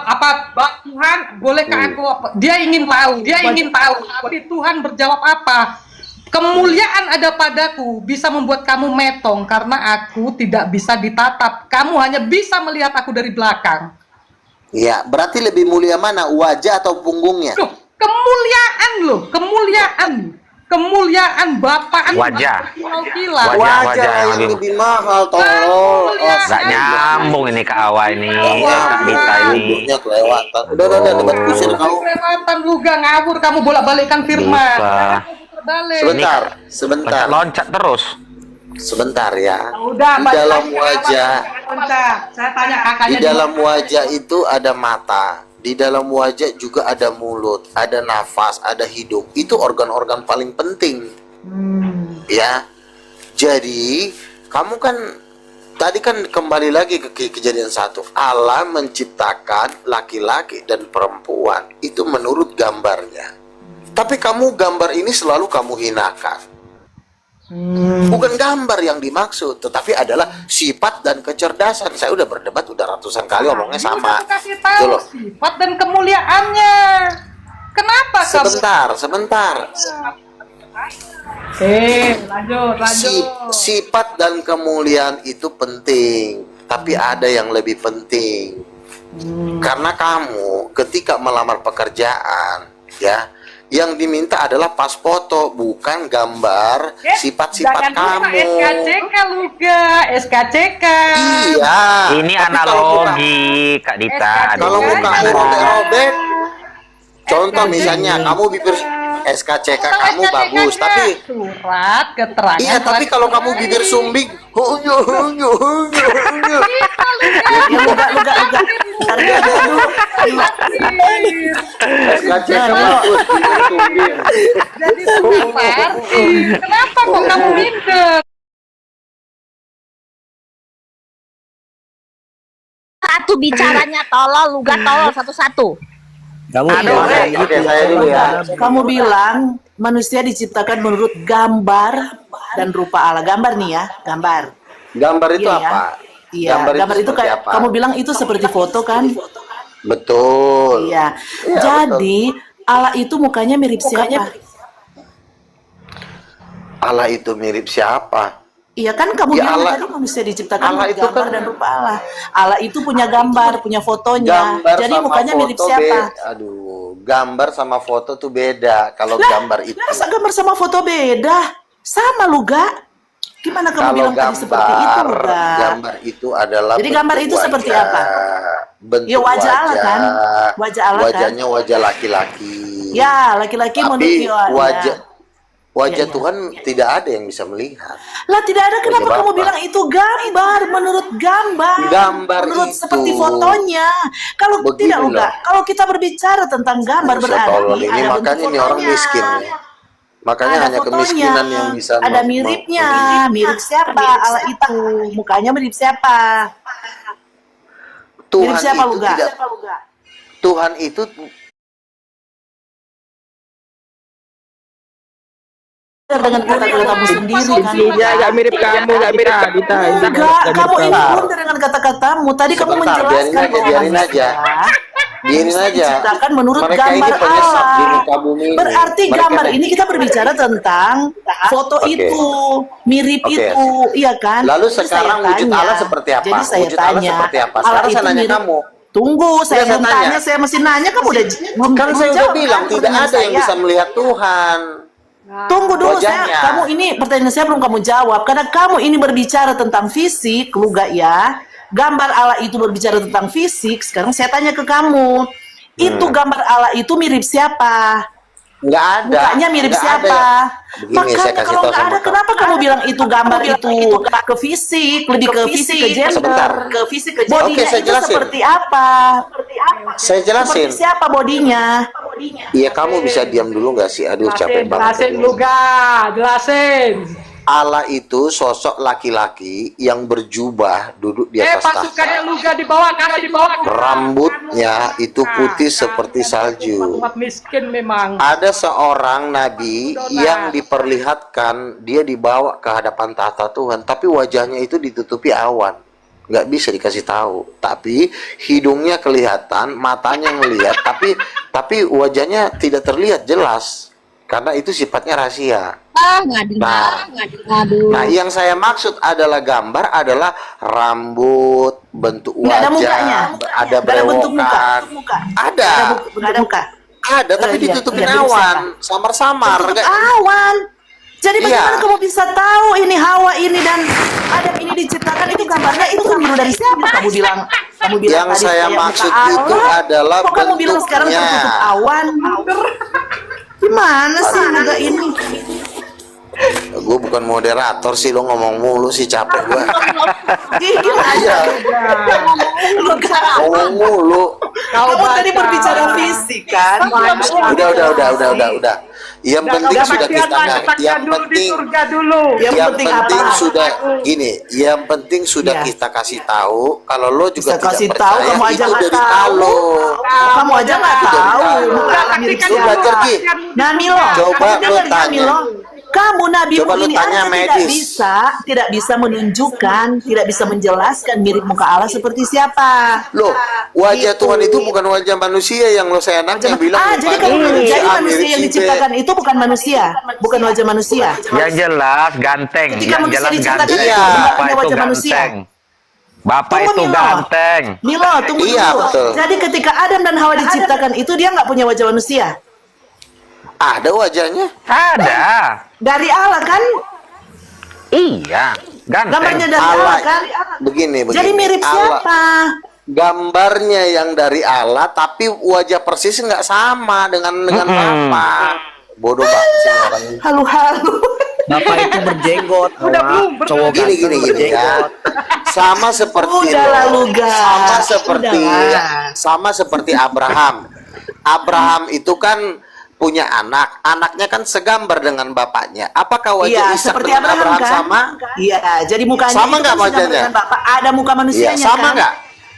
Tuhan, bolehkah aku apa? Dia ingin tahu. Tapi Tuhan berjawab apa? Kemuliaan ada padaku bisa membuat kamu metong karena aku tidak bisa ditatap. Kamu hanya bisa melihat aku dari belakang. Ya, berarti lebih mulia mana, wajah atau punggungnya? Loh, kemuliaan. kemuliaan Bapa Wajah. kilau-kilau. Wajah yang yang lebih mahal, tolong. Gak nyambung ini Kak Awa ini, Kak Dita ini. Duduknya kelewatan. Udah, debat kusir kau. Kelewatan lu gak ngabur, kamu bolak-balikkan firman. Bisa. Terbalik. Sebentar. Loncat terus. Sebentar ya. Udah, Di dalam wajah, Bentar, saya tanya kakaknya. di dalam wajah itu ada mata. Di dalam wajah juga ada mulut, ada nafas, ada hidung. Itu organ-organ paling penting. Ya. Jadi, kamu kan tadi kan kembali lagi ke kejadian 1. Allah menciptakan laki-laki dan perempuan. Itu menurut gambarnya. Tapi kamu gambar ini selalu kamu hinakan. Bukan gambar yang dimaksud, tetapi adalah sifat dan kecerdasan. Saya udah berdebat udah ratusan kali ngomongnya sama. Kasih tahu Tuh loh. sifat dan kemuliaannya. Kenapa kamu? Sebentar. Lanjut. Sifat dan kemuliaan itu penting, tapi ada yang lebih penting. Karena kamu ketika melamar pekerjaan, ya, yang diminta adalah pas foto, bukan gambar sifat-sifat kamu. SKCK Luga, SKCK. Iya. Ini Tapi analogi Kak Dita. Kalau mukamu robek-robek, contoh misalnya kamu bibir SKCK kamu bagus, tapi surat keterangan. iya, tapi kalau kamu bibir sumbing, hunyu. Ya luga. Ntar dulu. SKCK bagus, bibir sumbing. Jadi seperti kenapa kok kamu minder? Satu bicaranya tolol, Luga tolol satu-satu. Oke, saya dulu ya. Kamu bilang manusia diciptakan menurut gambar dan rupa Allah. Gambar nih ya, gambar. Gambar itu Iya ya. apa? Iya, gambar itu seperti kayak apa? kamu bilang itu seperti foto kan? Betul. Iya. Iya, Jadi Allah itu mukanya mirip siapa? Allah itu mirip siapa? Iya kan kamu Ya, bilang Allah- tadi manusia diciptakan Allah menurut itu gambar kan- dan rupa Allah. Allah itu punya gambar, punya fotonya. Gambar Jadi sama mukanya mirip foto siapa? gambar sama foto tuh beda. Kalau Lah, gambar itu, masa gambar sama foto beda? Sama Luga. Gimana kamu kalau bilang tadi seperti itu, Luga? gambar itu adalah Jadi gambar bentuk itu seperti wajah. apa? Bentuk Ya, wajah Allah kan? Wajah Allah kan? Wajahnya wajah laki-laki. Ya, laki-laki menurut Tapi wajah Ya. Tuhan tidak ada yang bisa melihat. Lah tidak ada, kenapa Wajah kamu Bapak. bilang itu gambar menurut gambar? Gambar menurut itu. seperti fotonya. Kalau Begini tidak Luga, loh. kalau kita berbicara tentang gambar Buset, berarti tolol ini, ada makanya bentuk ini orang fotonya. miskin nih. Makanya Ada hanya fotonya, kemiskinan yang bisa ada miripnya, mirip siapa Allah itu, mukanya mirip siapa? Tuhan Mirip siapa itu Luga? tidak Tuhan itu Dengan kata-katamu sendiri kan? Iya, gak mirip kamu, gak mirip Kak Dita. Enggak, kamu ini blunder dengan kata-katamu. Tadi kamu Sebentar, menjelaskan biarin bahwa aja. Biarin aja. diciptakan menurut Mereka ini gambar penyesat di Allah. muka bumi ini. Berarti Mereka gambar ini- ini kita berbicara tentang foto Oke. itu, mirip Oke. itu, iya kan? Lalu Jadi sekarang saya wujud tanya. Allah seperti apa? Jadi saya Wujud Allah tanya, seperti apa? Allah Sekarang itu saya nanya mirip- kamu. Tunggu, saya Saya belum tanya. tanya, saya masih nanya, kamu udah Kan saya udah menjawab bilang kan tidak pertanyaan ada yang saya. bisa melihat Tuhan. Tunggu dulu, Wajahnya. kamu ini pertanyaan saya belum kamu jawab karena kamu ini berbicara tentang fisik, Luga ya. Gambar Allah itu berbicara tentang fisik. Sekarang saya tanya ke kamu, itu gambar Allah itu mirip siapa? Nggak ada. Mukanya mirip Nggak siapa? ada ya. Begini, saya Makanya kasih kalau tahu nggak sama ada, kamu. kenapa kamu bilang itu gambar itu ke fisik, lebih ke fisik, ke gender, Sebentar. ke fisik, ke gender. Oke, saya itu jelasin. seperti apa? Saya jelasin. Seperti siapa bodinya? Iya, kamu bisa diam dulu nggak sih? Aduh, capek banget. Jelasin Luga, jelasin. Allah itu sosok laki-laki yang berjubah duduk di atas tahta. Pasukannya Luga di bawah, karena di bawah. Rambutnya itu putih seperti salju. Umat miskin memang. Ada seorang nabi yang diperlihatkan dia dibawa ke hadapan tahta Tuhan, tapi wajahnya itu ditutupi awan, nggak bisa dikasih tahu. Tapi hidungnya kelihatan, matanya ngelihat, tapi wajahnya tidak terlihat jelas karena itu sifatnya rahasia. Ngadu. Nah, yang saya maksud adalah gambar adalah rambut, bentuk Nggak ada wajah, mukanya. ada Nggak ada bentuk muka. brewokan. Ada. Bentuk muka. Ada, tapi Iya, ditutupin iya, mirip awan, samar-samar. Tertutup Kayak- awan. Jadi bagaimana Iya. kamu bisa tahu ini Hawa ini dan Adam ini diciptakan itu gambarnya itu kan biru dari siapa? Kamu bilang Yang tadi saya kayak maksud muka itu Allah. adalah Kok kamu bilang sekarang bentuknya. tertutup awan? Gimana sih enggak ini? Gue bukan moderator sih, lo ngomong mulu sih, capek gue. Gimana? Iya, Lu kan ngomong mulu. kamu tadi berbicara fisik kan? Udah. Yang penting sudah kita yang penting Yang penting apa? sudah gini, yang penting sudah Iya. kita kasih tahu kalau lo juga Bisa kasih tidak tahu, percaya kamu aja itu nggak dari tahu. lo. Kamu aja nggak tahu. Udah, Mirip saksikan Lu siapa? belajar, Ki. Nah Milo, Coba kamu lu dengar ya, tanya. Milo. Kamu Nabi Coba lu ini tanya Anda medis. tidak bisa menunjukkan, tidak bisa menjelaskan mirip muka Allah seperti siapa. Loh, wajah Gitu. Tuhan itu bukan wajah manusia yang lo seenaknya bilang. Jadi kamu jadi manusia yang diciptakan itu bukan manusia, bukan wajah manusia. Yang jelas ganteng, Ketika yang manusia jelas diciptakan ganteng. itu Bapak nggak punya itu wajah manusia. ganteng. Bapak Tunggu, itu Milo. ganteng. Milo, tunggu Iya, dulu. betul. Jadi ketika Adam dan Hawa diciptakan itu dia nggak punya wajah manusia. Ada wajahnya. Ada. Dari Allah kan? Iya, ganteng. Gambarnya dari Allah kan? Begini. Jadi mirip Allah. siapa? Gambarnya yang dari Allah, tapi wajah persis nggak sama dengan Bapak. Bodoh banget sih orang ini. Halu-halu. Bapak itu berjenggot. Udah Hawa. belum, Cowok Gini ganteng ya. Sama seperti Udah lo. lalu, Ga. Sama seperti Abraham. Abraham itu kan punya anaknya kan segambar dengan bapaknya. Apakah wajah Iya, Ishak seperti dengan Abraham kan? sama? Iya, jadi mukanya Sama itu nggak kan segambar wajahnya? dengan Bapak. Ada muka Iya, manusianya sama kan? nggak?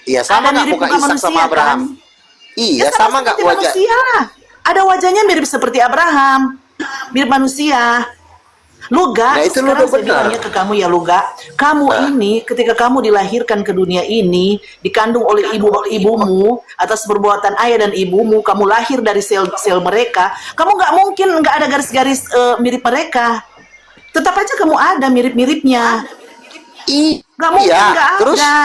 Iya, sama Ada nggak mirip muka muka Ishak manusia, sama Abraham? kan? Iya, Ya, sama nggak seperti wajah? manusia. Ada wajahnya mirip seperti Abraham. Mirip manusia. Luga, Nah, itu lu sekarang udah saya benar. bilangnya ke kamu ya Luga, kamu ini ketika kamu dilahirkan ke dunia ini, dikandung oleh ibumu atas perbuatan ayah dan ibumu, kamu lahir dari sel-sel mereka, kamu nggak mungkin nggak ada garis-garis mirip mereka. Tetap aja kamu ada mirip-miripnya. Nggak mungkin Iya, nggak terus ada.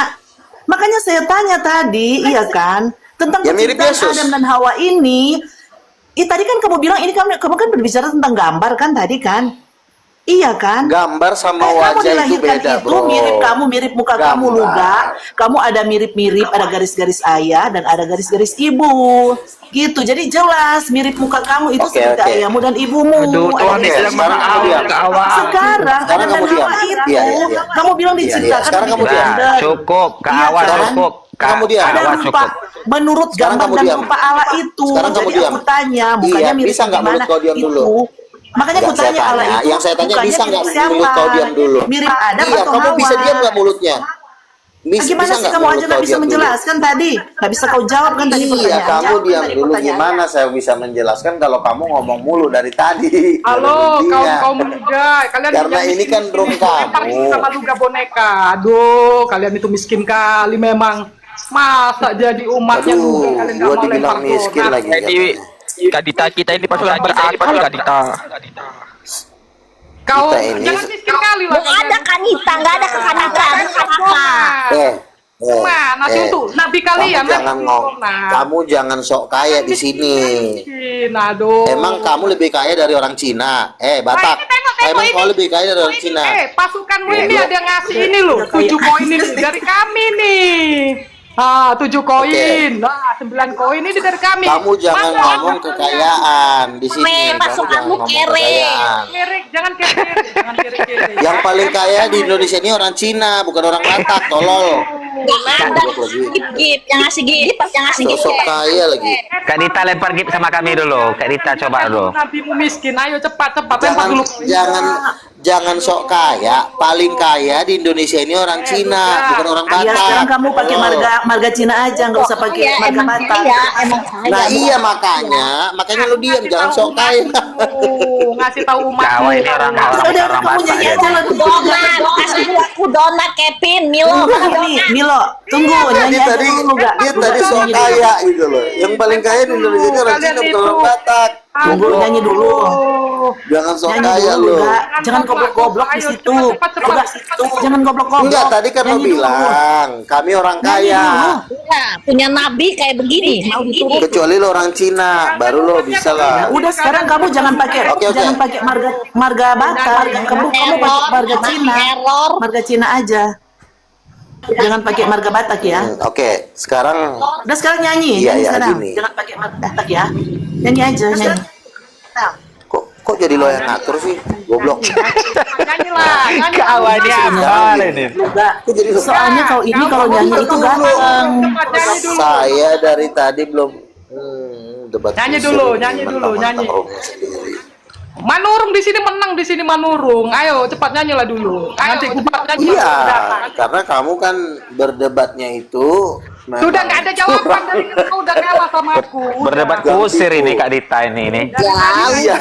Makanya saya tanya tadi, iya kan, tentang Ya, mirip penciptaan Yesus. Adam dan Hawa ini. Tadi kan kamu bilang ini kamu kan berbicara tentang gambar kan tadi kan? Iya kan? gambar sama Kamu wajah itu dilahirkan beda, itu bro. mirip kamu, mirip muka kamu Gambar. Luga. Kamu ada mirip-mirip, ada garis-garis ayah dan ada garis-garis ibu. Gitu. Jadi jelas mirip muka kamu itu Oke, seperti oke. ayahmu dan ibumu. Aduh, Ada Tuhan Oke, itu yang garis-garis sekarang kamu awal diam. ke awal. Sekarang Sekarang Adam kamu dan diam. Hawa itu, Iya, iya. kamu bilang Iya, iya. diciptakan Sekarang lebih kamu diam. Nah, gender. cukup. Ke Iya, awal kan? cukup. Kamu diam. Ada awal rupa cukup. menurut Sekarang gambar kamu dan diam. rupa Allah itu. Sekarang kamu Jadi diam. aku tanya, mukanya Iya, mirip bisa nggak gimana mulut kau diam itu. dulu? Makanya aku Nggak, saya tanya Allah tanya. itu. Yang saya tanya mukanya bisa nggak mirip siapa? mulut kau diam dulu? Mirip Adam Iya, atau kamu Hawa? bisa diam nggak mulutnya? Gimana sih kamu aja nggak bisa menjelaskan tadi? Nggak bisa kau jawab kan tadi Iya, pertanyaannya? kamu diam Tadi dulu. pertanyaannya. Gimana saya bisa menjelaskan kalau kamu ngomong mulu dari tadi? Halo, Intinya. kaum muda, kalian Karena yang ini kan miskin, drum lempar kamu. ini sama Luga boneka. Aduh, kalian itu miskin kali memang. Masa jadi umatnya Aduh, Luga kalian nggak gua mau dibilang lempar miskin donat? lagi. Jadi Kak Dita kita ini pasukan berakal Kak Dita. Kau Kita ini- jangan miskin kali lah. Nggak ada kanita, nggak ada kanita, ada kanita. Mana sih itu nabi kalian? Kamu jangan kamu jangan sok kaya di sini. Miskin, aduh. Emang kamu lebih kaya dari orang Cina? Batak. Nah, ini tengok Emang ini. kau lebih kaya dari orang Ini, Cina? pasukanmu ini Goblok. ada yang ngasih ini loh, 7 koin ini dari kami nih. 7 koin. Nah, 9 koin ini dari kami. Kamu jangan Mana ngomong ada kekayaan di sini. Me, Kamu pasukanmu jangan ngomong kere. kekayaan. Kirik, jangan kiri, jangan kiri. Yang paling kaya di Indonesia ini orang Cina, bukan orang Batak, tolol. Nggak ada. Gip, yang ngasih gip, yang ngasih gip. Sosok kaya lagi. Kak Dita lempar gift sama kami dulu. Kak Dita coba dulu. Nabimu miskin, ayo cepat lempar Jangan dulu. jangan sok kaya. Paling kaya di Indonesia ini orang Cina, bukan orang Iya, Batak. sekarang kamu pakai Tolol. marga Cina aja, nggak usah pakai Iya, marga emang Batak. saya, emang saya. Nah iya makanya lu diam, jangan sok kaya. Ngasih tahu umatmu. Jawa ini orang Udah, kamu Batak nyanyi ya. aja lagu Donat, kasih aku donat, Kevin, Milo, kasih Nih, donat. Milo, tunggu nyanyi Dia aja tadi dulu gak? dia tadi sok kaya gitu loh. Yang paling kaya di Indonesia ini orang Cina, bukan orang Batak. Tunggu nyanyi dulu. Jangan sok Nyanyi kaya dulu, lo. Luga. Jangan goblok-goblok di Ayo, situ. cepat, cepat, Luga, cepat. jangan goblok-goblok. Enggak, tadi kan lo Nyanyi dulu. bilang kami orang Nyanyi kaya. dulu. Ya, punya nabi kayak begini, mau dituruti. Kecuali lo orang Cina, baru lo bisa Ya lah. udah sekarang kamu jangan pakai Oke, oke. jangan pakai marga Batak. Kamu pakai marga Cina. Error. Marga Cina aja. Jangan pakai marga Batak ya. Oke, sekarang Udah sekarang nyanyi, Iya, nyanyi iya, sekarang. gini. Jangan pakai marga Batak ya. Nyanyi aja, nyanyi. kok jadi lo yang ngatur sih? Goblok. Nyanyilah, nyanyi. Kawannya apa ini? Luga. Kok jadi lo? Soalnya kau ini kalau nyanyi itu ganteng. Cepat nyanyi dulu. Saya dari tadi belum debat. Nyanyi kusir dulu, ini, nyanyi dulu, mentang-mentang nyanyi. Romo sendiri. Manurung di sini menang, di sini Manurung. Ayo cepat nyanyilah dulu. Nanti cepat nyanyi. Iya, karena kamu kan berdebatnya itu memang Sudah nggak ada jawaban dari kau, udah kalah sama aku. Berdebat kusir ini Kak Dita ini. Iya.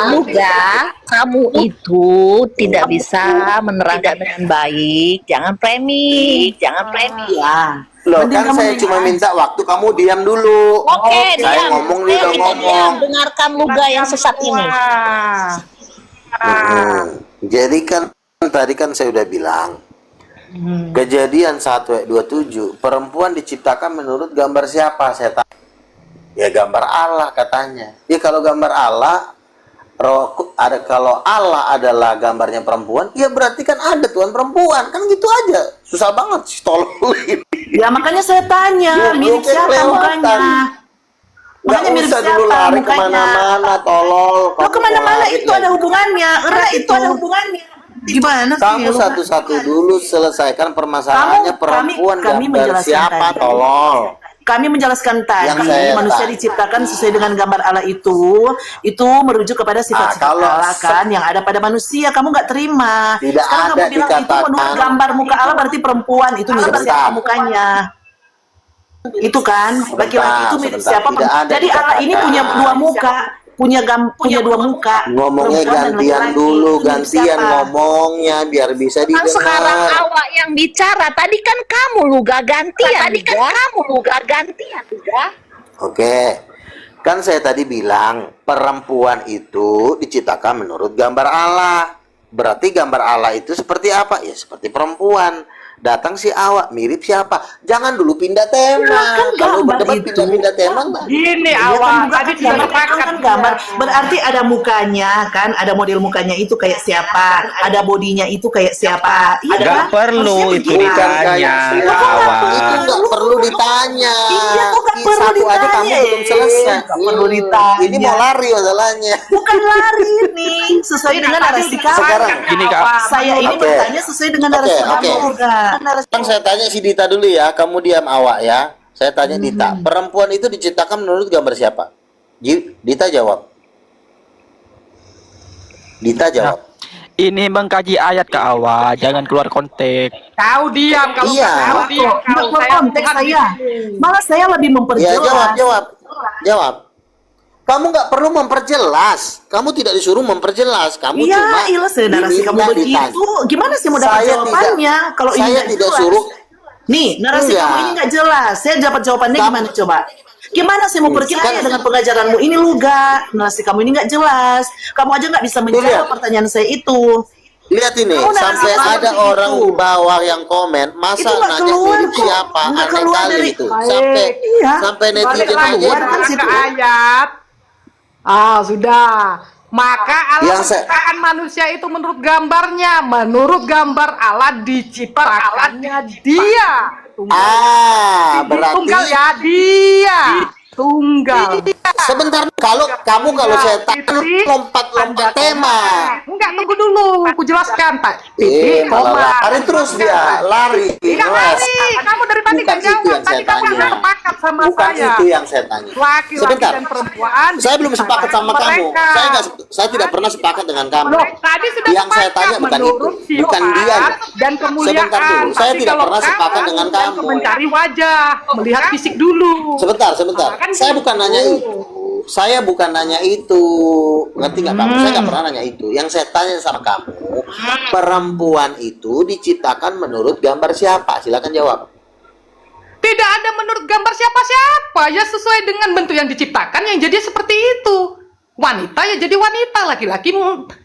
Luga, kamu itu tidak bisa menerangkan dengan baik. Jangan premik, jangan premik. Ya. Loh, Mending kan kamu saya nyanyi cuma aja. minta waktu kamu diam dulu. Oke, Saya diam. ngomong dia udah Kita ngomong. diam. Dengarkan Luga yang sesat ini. Jadi kan tadi kan saya udah bilang. Kejadian 1:27, perempuan diciptakan menurut gambar siapa? Saya tanya. Ya gambar Allah katanya. Ya kalau gambar Allah, kalau Allah adalah gambarnya perempuan, ya berarti kan ada Tuhan perempuan. Kan gitu aja. Susah banget sih tolol ini. Ya makanya saya tanya, Lu mirip kayak siapa kelewatan. mukanya? Nggak Makanya mirip usah siapa dulu lari mukanya? kemana-mana, tolol. Lo Kamu kemana-mana lari itu ada lagi. hubungannya. Itu ada hubungannya. Gimana sih? Kamu Luga? satu-satu dulu selesaikan permasalahannya perempuan kami gambar menjelaskan siapa, tadi. tolol. Kami menjelaskan Yang tadi saya manusia tanya. diciptakan sesuai dengan gambar Allah itu merujuk kepada sifat-sifat kalau Allah kan yang ada pada manusia. Kamu nggak terima. Tidak Sekarang ada kamu bilang itu dikatakan. menurut gambar muka Allah berarti perempuan itu mirip Sebentar. siapa mukanya? Itu kan laki-laki itu mirip sebentar. siapa? Tidak ada Jadi Allah ini dikatakan. punya dua muka, punya dua muka. Ngomongnya Perempuan dan gantian laki-laki. dulu, Itu mirip gantian siapa? ngomongnya biar bisa Kan sekarang didengar. awak yang bicara. Tadi kan kamu Luga gantian. Tadi kan kamu Luga gantian. Luga. Oke. Kan saya tadi bilang perempuan itu diciptakan menurut gambar Allah. Berarti gambar Allah itu seperti apa? Ya seperti perempuan. Datang si awak mirip siapa? Jangan dulu pindah tema. kan Kalau gambar berdebat itu. pindah-pindah tema enggak? Gini Iya awal, kan, juga tadi kan sudah gambar, sepakat. kan gambar. Berarti ada mukanya kan, ada model mukanya itu kayak siapa, ada bodinya itu kayak siapa. Iya Nggak kan? perlu Harusnya itu begitu. ditanya, Itu Awal. nggak perlu ditanya. Iya, kok nggak perlu Satu aja kamu ditanya, belum selesai. nggak perlu ditanya. Ini mau lari masalahnya. Bukan lari nih, sesuai dengan narasi kamu. Sekarang, Gini, Kak. Saya ini Oke. bertanya sesuai dengan Oke, narasi kamu. oke. Enggak. Sekarang saya tanya si Dita dulu ya, kamu diam awak ya. Saya tanya Dita, perempuan itu diciptakan menurut gambar siapa? Dita jawab. Dita jawab. Ini mengkaji ayat ke awal, jangan keluar konteks. Kau diam, kalau Iya. kau diam, Nggak kau keluar konteks saya. Malah saya lebih Ya memperjelas. jawab. Kamu nggak perlu memperjelas. Kamu tidak disuruh memperjelas. Kamu Iya, cuma ilah narasi kamu diminta begitu. ditanya. Gimana sih mau dapat Saya jawabannya? Kalau ini saya nggak tidak jelas. suruh. Nih, narasi Enggak. kamu ini nggak jelas. Saya dapat jawabannya Kamu- gimana coba? Gimana saya mau percaya Kan- dengan pengajaranmu ini Luga? Narasi kamu ini nggak jelas. Kamu aja nggak bisa menjawab lihat. pertanyaan saya itu. Lihat ini, Kamu narasi sampai kamu ada seperti orang itu. di bawah yang komen, masa Itu nggak nanya keluar mirip kok. siapa? Nggak Aneh keluar kali dari- itu. Baik. Sampai Iya. sampai balik netizen lagi aja. kan ke situ. ayat. Sudah. Maka Allah Yang saya- menciptakan manusia itu menurut gambarnya, menurut gambar Allah diciptakannya dia. Tunggal Berarti ya dia. Tunggal. sebentar kalau saya tanya lu lompat-lompat tema. Enggak, tunggu dulu. Aku jelaskan, Pak. Malah lari terus dia, lari. Tidak les. lari. Kamu dari tadi Bukan nggak itu jawab. yang Tadi saya kamu tanya. nggak sepakat sama Bukan saya. itu yang saya tanya. Laki-laki Sebentar. dan perempuan. Saya belum sepakat sama kamu. mereka. Saya tidak pernah sepakat dengan kamu. Loh, tadi sudah Yang saya sepakat tanya bukan itu. menurut Bukan sifat dia. dan kemuliaan. Sebentar dulu. Saya Tapi tidak kalau pernah sepakat kamu dengan kan kamu. mencari wajah, melihat fisik dulu. Sebentar. Kan Saya gitu. bukan nanya itu. Saya bukan nanya itu. Ngerti nggak kamu? Saya nggak pernah nanya itu. Yang saya tanya sama kamu, perempuan itu diciptakan menurut gambar siapa? Silakan jawab. Tidak ada menurut gambar siapa-siapa. Ya sesuai dengan bentuk yang diciptakan yang jadi seperti itu. Wanita ya jadi wanita, laki-laki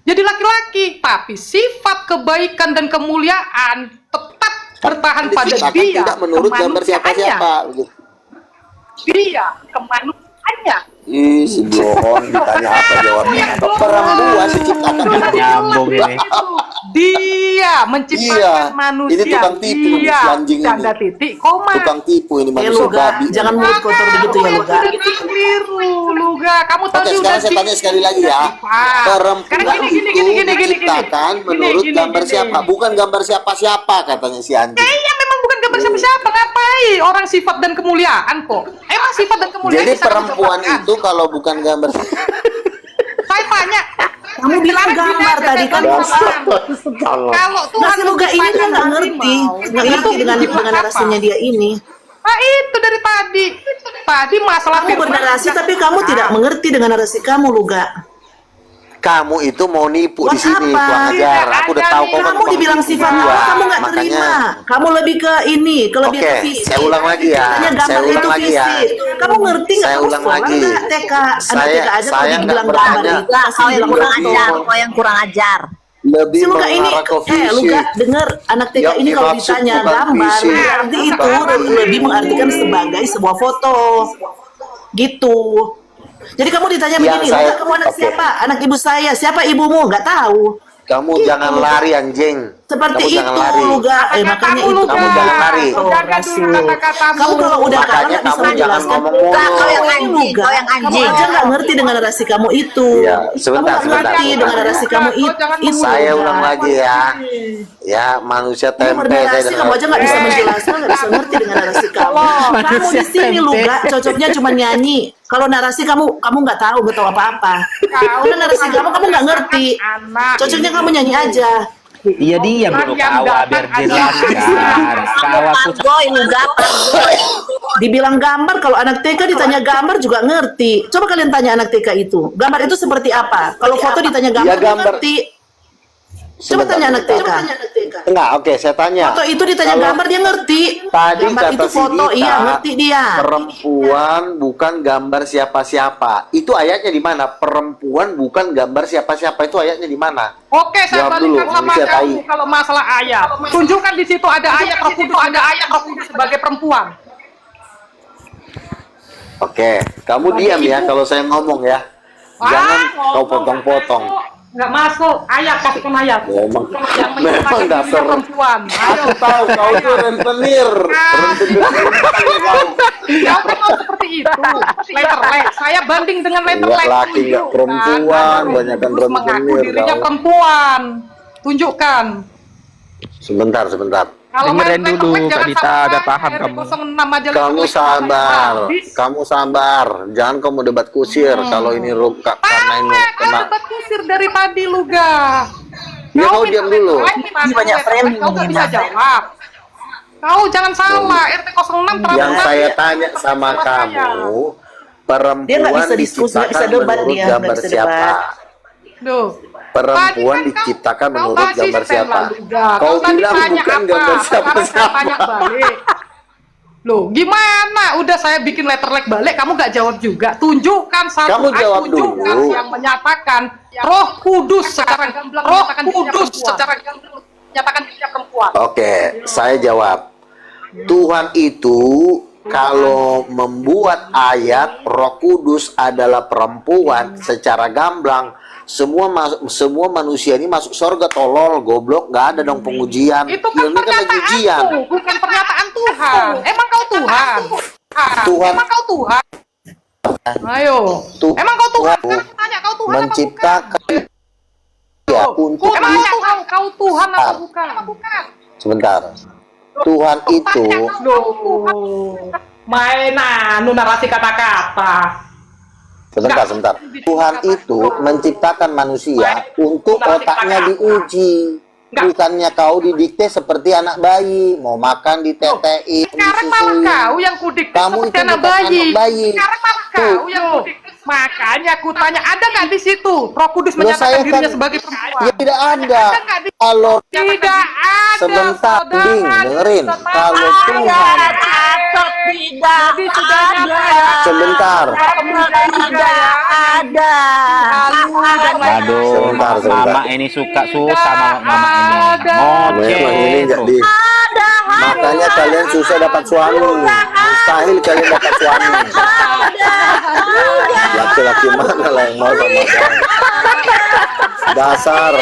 jadi laki-laki. Tapi sifat kebaikan dan kemuliaan tetap bertahan pada Diciptakan dia. tidak menurut gambar siapa-siapa. Dia kemanusiaannya. Ih, si bohong ditanya apa jawabnya? Perempuan diciptakan Nyambung ini. Dia menciptakan manusia. Ini tukang tipu nih, si Dia anjing ini. tanda titik koma. Tukang tipu ini Ya manusia Luga, babi. jangan mulut kotor begitu ya Luga. Itu keliru, Luga. Kamu Oke, tadi udah sekarang saya tanya sekali lagi ya. Perempuan itu diciptakan menurut gambar siapa? Bukan gambar siapa-siapa katanya si anjing. Iya, memang bukan gambar siapa-siapa. Ngapain? Orang sifat dan kemuliaan kok. Emang sifat dan kemuliaan Jadi bisa perempuan diciptakan? itu kalau bukan gambar Saya tanya. Kamu bilang gambar tadi kan Kalau Tuhan Nah, si Luga ini dia nggak ngerti, nggak ngerti dengan narasinya dia ini. Nah itu dari tadi. Tadi masalah Kamu bernarasi tapi kamu tidak mengerti dengan narasi kamu, Luga. kamu itu mau nipu di Buat sini, apa? kurang ajar. Aku udah tahu kau Kamu dibilang sifat apa, kamu nggak makanya. terima. Kamu lebih ke ini, ke lebih Oke, ke fisik. saya ulang lagi ya. Katanya Saya gambar ulang itu lagi ya. fisik. Kamu ngerti nggak? Saya Kamu ulang sekolah lagi. nggak TK? Anak Saya- TK aja kalau saya dibilang nggak gambar bertanya. itu, Kau langsung yang bilang kurang foto. ajar, kau yang kurang ajar. Lebih Si Luga ini, mengarah ke fisik. Luga dengar anak TK Yang ini kalau dimaksud ditanya bukan gambar, fisik. berarti itu lebih mengartikan sebagai sebuah foto, gitu. Jadi kamu ditanya Yang begini, saya- Luga kamu anak oke. siapa? Anak ibu saya, siapa ibumu? Nggak tahu. Kamu Gitu, jangan Luga. lari anjing. Seperti Kamu jangan itu, lari. Luga. Makanya itu Kamu jangan lari. Oh, Rasul. Kamu kalau udah kalah Makanya nggak bisa kamu jangan menjelaskan. ngomong Luga, mulu. kau yang anjing, Luga, kau yang kamu anjing. aja nggak ngerti dengan narasi kamu itu. Iya, sebentar, Kamu nggak ngerti sebentar. dengan narasi kamu itu. Saya Luga. ulang lagi ya. Ya, manusia Kamu tempe. bernarasi, Saya kamu aja nggak bisa menjelaskan, nggak bisa ngerti dengan narasi kamu. Kamu di sini Luga, cocoknya cuma nyanyi. Kalau narasi kamu nggak tahu apa-apa. Karena narasi kamu nggak ngerti. Cocoknya kamu nyanyi aja. Iya diam dulu kawa biar jelaskan. Kawa tuh Pargoy, Luga, pargoy. Dibilang gambar, kalau anak TK ditanya gambar juga ngerti. Coba kalian tanya anak TK itu, gambar itu seperti apa? Kalau foto ditanya gambar, Ya, dia gambar. ngerti. Coba Sebentar, tanya anak TK. Enggak, oke, saya tanya. Foto itu ditanya Kalau gambar, dia ngerti. Tadi Gambar kata itu si foto, Dita, iya ngerti dia. perempuan bukan gambar siapa-siapa. Itu ayatnya di mana? Perempuan bukan gambar siapa-siapa. Itu ayatnya di mana? Oke, saya Jawab dulu, balikan sama manusia kamu tai. kalau masalah ayat. Tunjukkan di situ ada ayat Roh Kudus sebagai perempuan. Oke, kamu diam ya kalau saya ngomong ya. Jangan kau potong-potong. Nggak masuk. Ayat, kasihkan ayat. Memang, Yang memang menciptakan dasar. dunia perempuan. Ayo. Aku tahu kau itu rentenir. Rentenir kau. Jangan mau seperti itu. Letterlek. Saya banding dengan letterlek. Nggak laki, nggak Tunjukkan. perempuan, Roh banyakan Kudus mengaku rentenir, dirinya kau. perempuan. Tunjukkan. Sebentar. Kalau Dengerin main dulu, letterlek, Kak jangan Dita, sama agak saya. paham RT kamu. 06 aja Kamu letterlek. sabar. Habis. Kamu sabar. Jangan kamu debat kusir. Kalau ini karena ini Kau kena. debat kusir dari tadi, Luga. Ya, kau diam dulu. Ini banyak framing Kau nggak ini, bisa Mas. jawab. Kau jangan salah. RT 06 terlalu Yang banyak. saya tanya sama saya. kamu, Dia perempuan nggak bisa diskusi, nggak bisa diciptakan debat menurut dia, nggak gambar bisa siapa? debat. Duh. Perempuan Tadi kan diciptakan kau menurut kasih gambar stand siapa? lah, Luga. Kau tadi bilang tanya bukan apa? gambar Sekarang saya siapa-siapa. tanya balik. Loh, gimana? Udah saya bikin letterlek balik, kamu nggak jawab juga. Tunjukkan satu Kamu jawab tunjukkan dulu. yang menyatakan Roh Kudus secara gamblang menyatakan dirinya perempuan. Oke, saya jawab. Tuhan itu kalau membuat ayat Roh Kudus adalah perempuan secara gamblang, semua manusia ini masuk surga, tolol, goblok, nggak ada dong pengujian. Itu kan Ini kan lagi ujian. pernyataanmu, bukan pernyataan Tuhan. Emang kau Tuhan? Tuhan. Emang kau Tuhan? Ayo. Tuhan. Emang kau Tuhan? Kan aku tanya kau Tuhan Menciptakan ya apa bukan? untuk Emang kau Tuhan apa bukan? sebentar. Tuhan itu Loh. Mainan, lu narasi kata-kata. sebentar. Tuhan itu menciptakan manusia untuk otaknya diuji. Bukannya kau didikte seperti anak bayi, mau makan ditetein, Sekarang malah disusui. kau yang kudikte Kamu seperti itu anak bukan bayi. anak bayi. Sekarang malah kau yang kudikte Makanya aku tanya, ada nggak di situ Roh Kudus Loh, menyatakan saya dirinya kan- sebagai perempuan? Ya tidak ada. nggak di- Kalau Tidak ada. sebentar, saudara. Ding, dengerin. Tenang. Kalau Tuhan, Catat tidak Jadi sudah ada. nyata ya. sebentar. Tidak ada. Waduh, Sebentar, sebentar. mama ini suka susah sama mama ini. Memang ini Ngoceh nggak terus. di. Makanya kalian susah dapat suami. Mustahil kalian dapat suami. Laki-laki mana lah yang mau sama saya? Dasar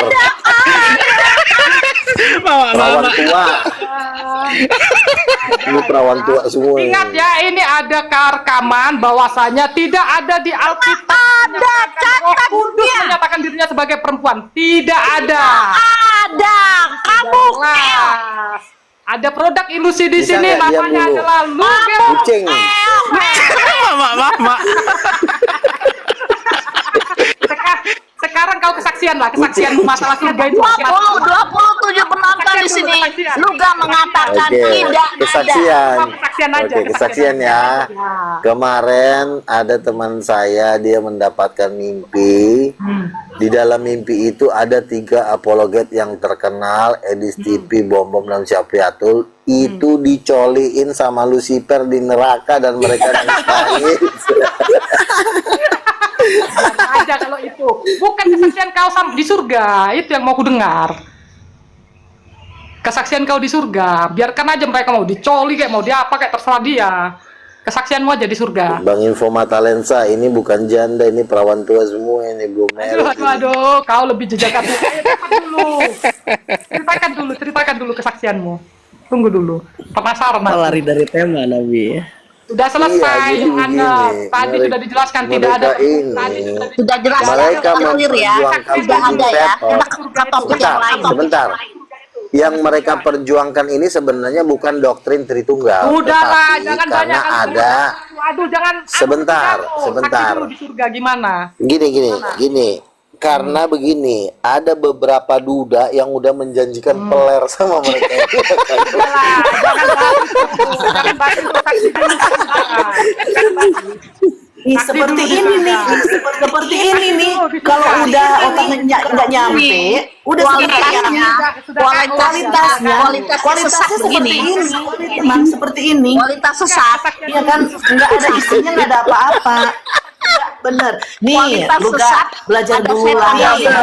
perawan tua. Ini perawan tua semua. ini. Ingat ya, ini ada rekaman bahwasanya tidak ada di Alkitab. Roh Kudus menyatakan dirinya sebagai perempuan. Tidak ada. Ada. Kamu Jelas. Ada produk ilusi di Bisa sini, nggak diam namanya dulu? adalah Luger. Kucing. Mama. Sekarang kau kesaksian lah, kesaksian masalah surga itu. 27 penonton di sini. Lu gak mengatakan Oke, tidak kesaksian. Oh, kesaksian aja, Oke, kesaksian ya. Kemarin ada teman saya, dia mendapatkan mimpi. Di dalam mimpi itu ada 3 apologet yang terkenal, Edis TV, Bom Bom dan Syafiatul. Itu dicoliin sama Lucifer di neraka dan mereka nangis. Aja kalau itu. Bukan kesaksian kau di surga, itu yang mau ku dengar. Kesaksian kau di surga, biarkan aja mereka mau dicoli kayak mau diapa kayak terserah dia. Kesaksianmu aja di surga. Bang Info Mata Lensa, ini bukan janda, ini perawan tua semua, ini belum married. Aduh, kau lebih jejak hati. Ceritakan dulu kesaksianmu. Tunggu dulu. Penasaran aku. Lari dari tema Nabi. Sudah selesai, Iya, jadi Anda. begini, Tadi sudah dijelaskan tidak ada. mereka ini, Tadi sudah jelas mereka clear ya. memperjuangkan Sudah ada ya. Peter. Kita ke topik yang lain. Sebentar. Yang mereka perjuangkan ini sebenarnya bukan doktrin Tritunggal. Udahlah, tetapi jangan karena banyak. ada Aduh, jangan. Sebentar, Saksi sebentar. dulu di surga gimana? gini. Karena begini, ada beberapa duda yang udah menjanjikan peler sama mereka. Udahlah, jangan bahas itu. Jangan bahas itu, saksi dulu. Nih, seperti ini nih, seperti ini nih. Kalau udah otaknya nggak nyampe, udah Kualitasnya, kualitasnya seperti begini. ini, memang seperti ini. Kualitas sesat. Iya kan, nggak ada isinya, nggak ada apa-apa. Bener. Nih, Kualitas lu sesat, gak belajar ada dulu setan. lah anak kita.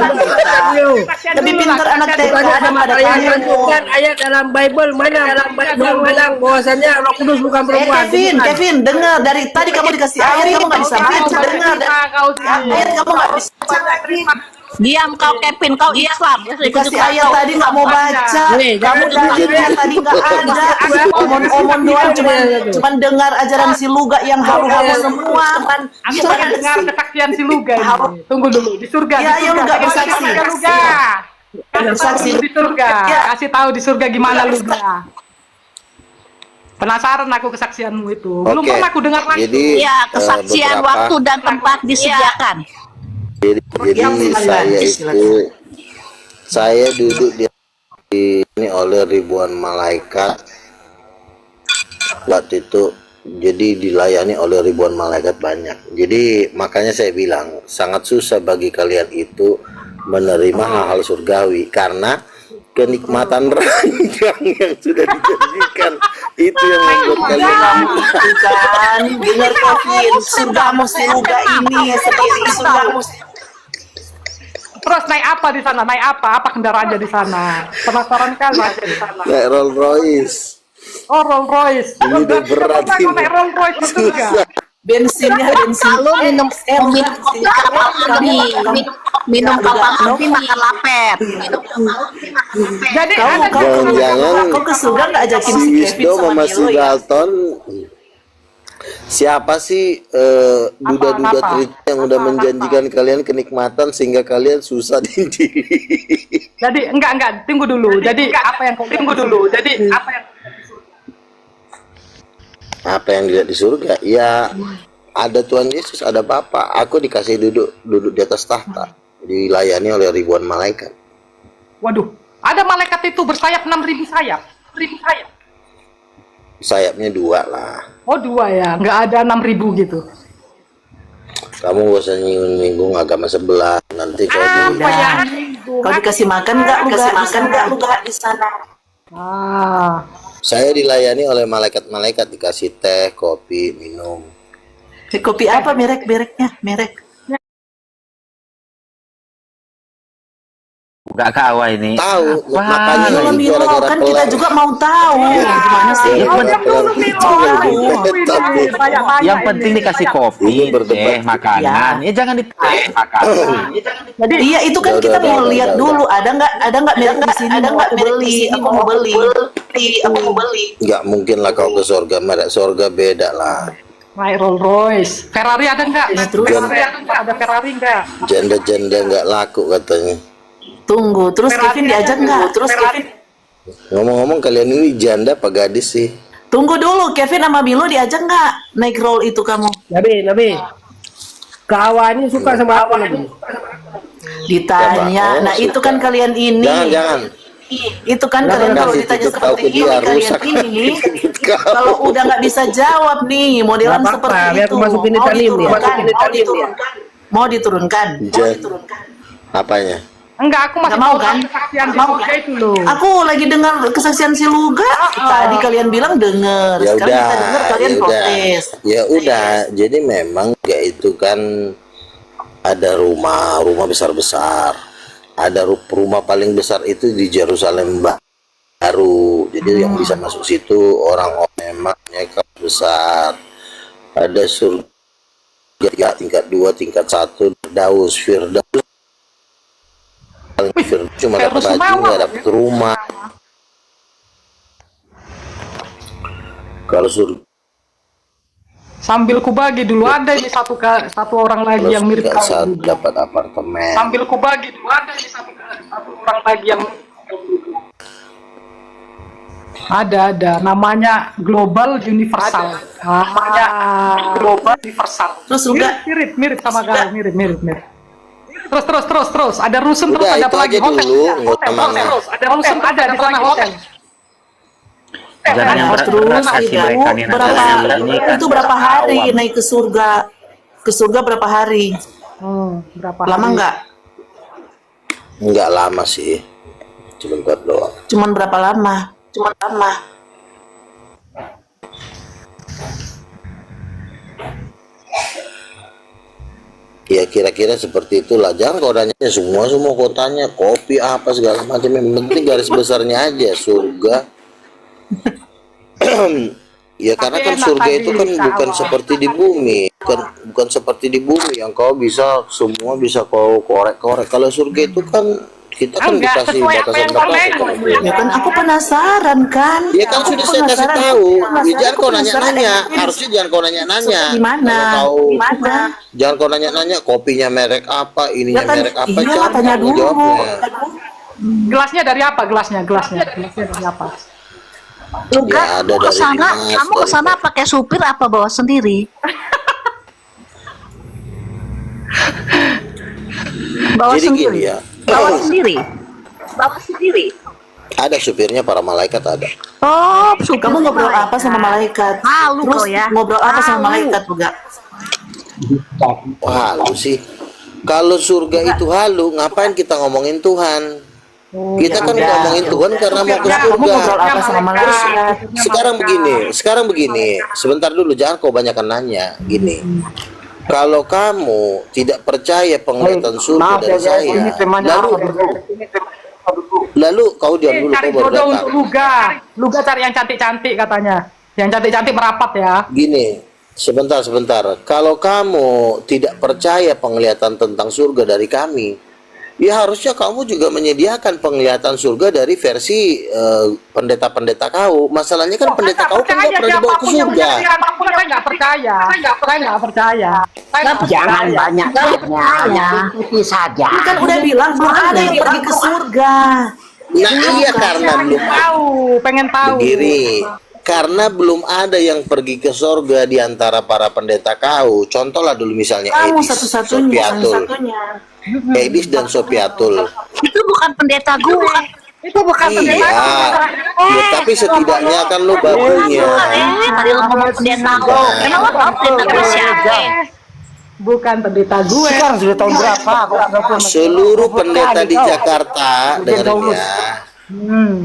Lebih pintar anak TK daripada kamu. Ayat dalam Bible mana bilang bahwasannya Roh Kudus bukan perempuan. Kevin, dengar dari tadi kamu dikasih air, kamu nggak bisa baca. Dengar dari air, kamu nggak bisa baca. Diam kau Kevin, kau Islam. Dikasih ayat tadi nggak mau baca. Kamu dari ayat tadi nggak ada. Omong doang, cuman dengar ajaran si Luga yang halu-halu semua. Aku pengen dengar kesaksian si Luga ini. Tunggu dulu, di surga. Ya, di ayo surga. Luga bersaksi. Luga. Kasih Bersaksi. tahu di surga. Ya. Kasih tahu di surga gimana Luga. Penasaran aku kesaksianmu itu. Belum Oke. pernah aku dengar langsung. Jadi Ya, kesaksian beberapa- waktu dan tempat disediakan. Jadi saya duduk di ini oleh ribuan malaikat. Waktu itu jadi dilayani oleh ribuan malaikat banyak. Jadi makanya saya bilang sangat susah bagi kalian itu menerima hal-hal surgawi karena kenikmatan ranjang yang sudah dijanjikan itu yang membuat kalian Kan, dengar Kevin, surgamu si Luga ini seperti surgamu. Terus naik apa di sana? Naik apa? Apa kendaraannya di sana? Penasaran kali aja di sana. naik Rolls Royce. Oh, Rolls Royce. Ini udah berat Aku ini. naik Rolls Royce itu juga. Bensinnya bensin. Lalu minum kopi kapal api, minum kapal api makan lapet. Jadi Kau ada Jangan-jangan kau ke surga nggak ajakin si si Kevin Wisdo sama sama si Milo ya? Dalton. Siapa sih duda-duda Apa? Trit yang udah menjanjikan kalian kenikmatan sehingga kalian susah diri? Jadi enggak, tunggu dulu. Jadi apa yang kau tunggu dulu? Jadi apa yang Apa yang dilihat di surga? Ya ada Tuhan Yesus, ada Bapa. Aku dikasih duduk di atas tahta, dilayani oleh ribuan malaikat. Waduh, ada malaikat itu bersayap 6.000 sayap. 6.000 sayap. Sayapnya 2 lah. Oh, 2 ya. Enggak ada 6.000 gitu. Kamu gak usah nyinggung agama sebelah. Nanti kalau Apa yang Kalau dikasih makan nggak? Kasih makan nggak? Lu nggak di sana? saya dilayani oleh malaikat-malaikat, dikasih teh, kopi, minum. Kopi apa mereknya? Merek. Gak kawa ini. Tahu, Wah, makanya Milo, itu Milo, gara-gara kan kita peler. juga mau tahu gimana sih? Iya, yang penting dikasih kopi, Ini berdebat. teh, makanan. Ya jangan di makanan. Iya itu kan Udah, kita udah, mau udah, lihat udah, dulu ada nggak merek di sini? Ada nggak merek di sini? Aku mau beli. Nggak mungkin lah kau ke surga, merek surga beda lah. naik Rolls Royce? Ferrari ada nggak? terus? Ferrari ada nggak? Ada Ferrari nggak? Janda-janda nggak laku katanya. Tunggu, terus Kevin diajak nggak? Terus Kevin Ngomong-ngomong kalian ini janda apa gadis sih? tunggu dulu, Kevin sama Milo diajak nggak naik roll itu kamu? Nabi. Kawan ini suka sama apa Nabi? Ditanya, Oh, nah itu suka. kan kalian ini. Jangan. Itu kan kalian kalau kasih ditanya tiket kau seperti ke ini, dia, kalian rusak. ini Kau. kalau udah nggak bisa jawab nih modelan Nggak apa-apa, seperti biar itu aku masukin di mau talim dia. diturunkan, mau diturunkan. Apanya? Enggak, aku masih Nggak mau mau kan? kesaksian di surga itu loh. Aku lagi dengar kesaksian si Luga. Tadi kalian bilang denger, Ya sekarang udah, kita dengar kalian protes. ya udah. Jadi memang gak itu kan ada rumah besar-besar. Ada rumah paling besar itu di Yerusalem baru. Jadi yang bisa masuk situ orang-orang memangnya besar. Ada surga tingkat 2, tingkat 1, Firdaus. Cuma dapat baju, nggak dapat rumah. Kalau surga Sambil kubagi dulu ada ini satu orang lagi yang mirip nggak kamu. dapat apartemen. Sambil kubagi dulu ada ini satu orang lagi yang ada namanya Global Universal. Namanya Global Universal. Terus Luga, Mirip sama kamu, mirip. Terus ada rusun, terus Udah, ada itu apa lagi? aja Hotel, dulu, ya, nggak usah mana. terus ada rusun, ada di sana hotel. Jangan terus kasih itu mereka nih nanti berapa? ini kan Itu berapa hari awam. naik ke surga? Ke surga berapa hari? Berapa Lama hari? nggak? Nggak lama sih, sebentar doang. Cuman berapa lama? Ya kira-kira seperti itulah. Jangan kau nanya semua kotanya kopi apa segala macam. Yang penting garis besarnya aja surga. Ya karena kan enak surga tadi itu kan bukan awal. seperti di bumi, bukan seperti di bumi yang kau bisa semua bisa kau korek-korek. Kalau surga itu kan kita kan Enggak, dikasih sesuai apa yang kau batasan-batasan. nengok. Ya kan aku penasaran kan. Ya kan Aku sudah saya kasih penasaran, tahu. aku penasaran, Ya, jangan aku kau penasaran. nanya-nanya. Harusnya jangan kau nanya-nanya. Gimana? Kalau kau Gimana? jangan kau nanya-nanya kopinya merek apa, ininya Ya kan, merek apa. iya, Jangan tanya kamu dulu. jawabnya. Gelasnya dari apa? Gelasnya dari apa? Luga, Ya, ada kamu dari kesana, dinas, kamu dari kesana pakai supir apa bawa sendiri? Bawa Jadi sendiri. gini ya. Bawa sendiri. Bawa sendiri. Ada supirnya, para malaikat ada. Oh, supir. Kamu ngobrol apa sama malaikat? Halu Terus kau ya. ngobrol apa sama Halu. malaikat juga? Wah, halu sih. Kalau surga itu halu, ngapain kita ngomongin Tuhan? Kita kan ngomongin Tuhan karena mau ke Kamu ngobrol surga. apa sama malaikat? Sekarang begini. Sebentar dulu, jangan kau banyakkan nanya. Gini. Kalau kamu tidak percaya penglihatan surga dari saya, lalu kau diam dulu, Cari kau baru jodoh datang. untuk Luga cari yang cantik-cantik katanya. Yang cantik-cantik merapat ya. Gini, sebentar. Kalau kamu tidak percaya penglihatan tentang surga dari kami, ya harusnya kamu juga menyediakan penglihatan surga dari versi pendeta-pendeta kau. Masalahnya kan pendeta kau kan nggak pernah dibawa ke surga. Saya nggak percaya. Jangan banyak tanya, ikuti saja. Ini kan udah bilang belum ada yang pergi ke surga. Nah iya karena belum Pengen tahu. berdiri. Karena belum ada yang pergi ke surga di antara para pendeta kau. Contohlah dulu misalnya Kamu Edis, satu-satunya. Edis dan Sopiatul. Itu bukan pendeta gue. Itu bukan Iya, ya, tapi setidaknya kan lu babunya. Tadi lo ngomong pendeta gue. Emang lo tau pendeta gue siapa? Bukan pendeta gue. Sekarang sudah tahun berapa? Seluruh pendeta di Jakarta, dengerin ya.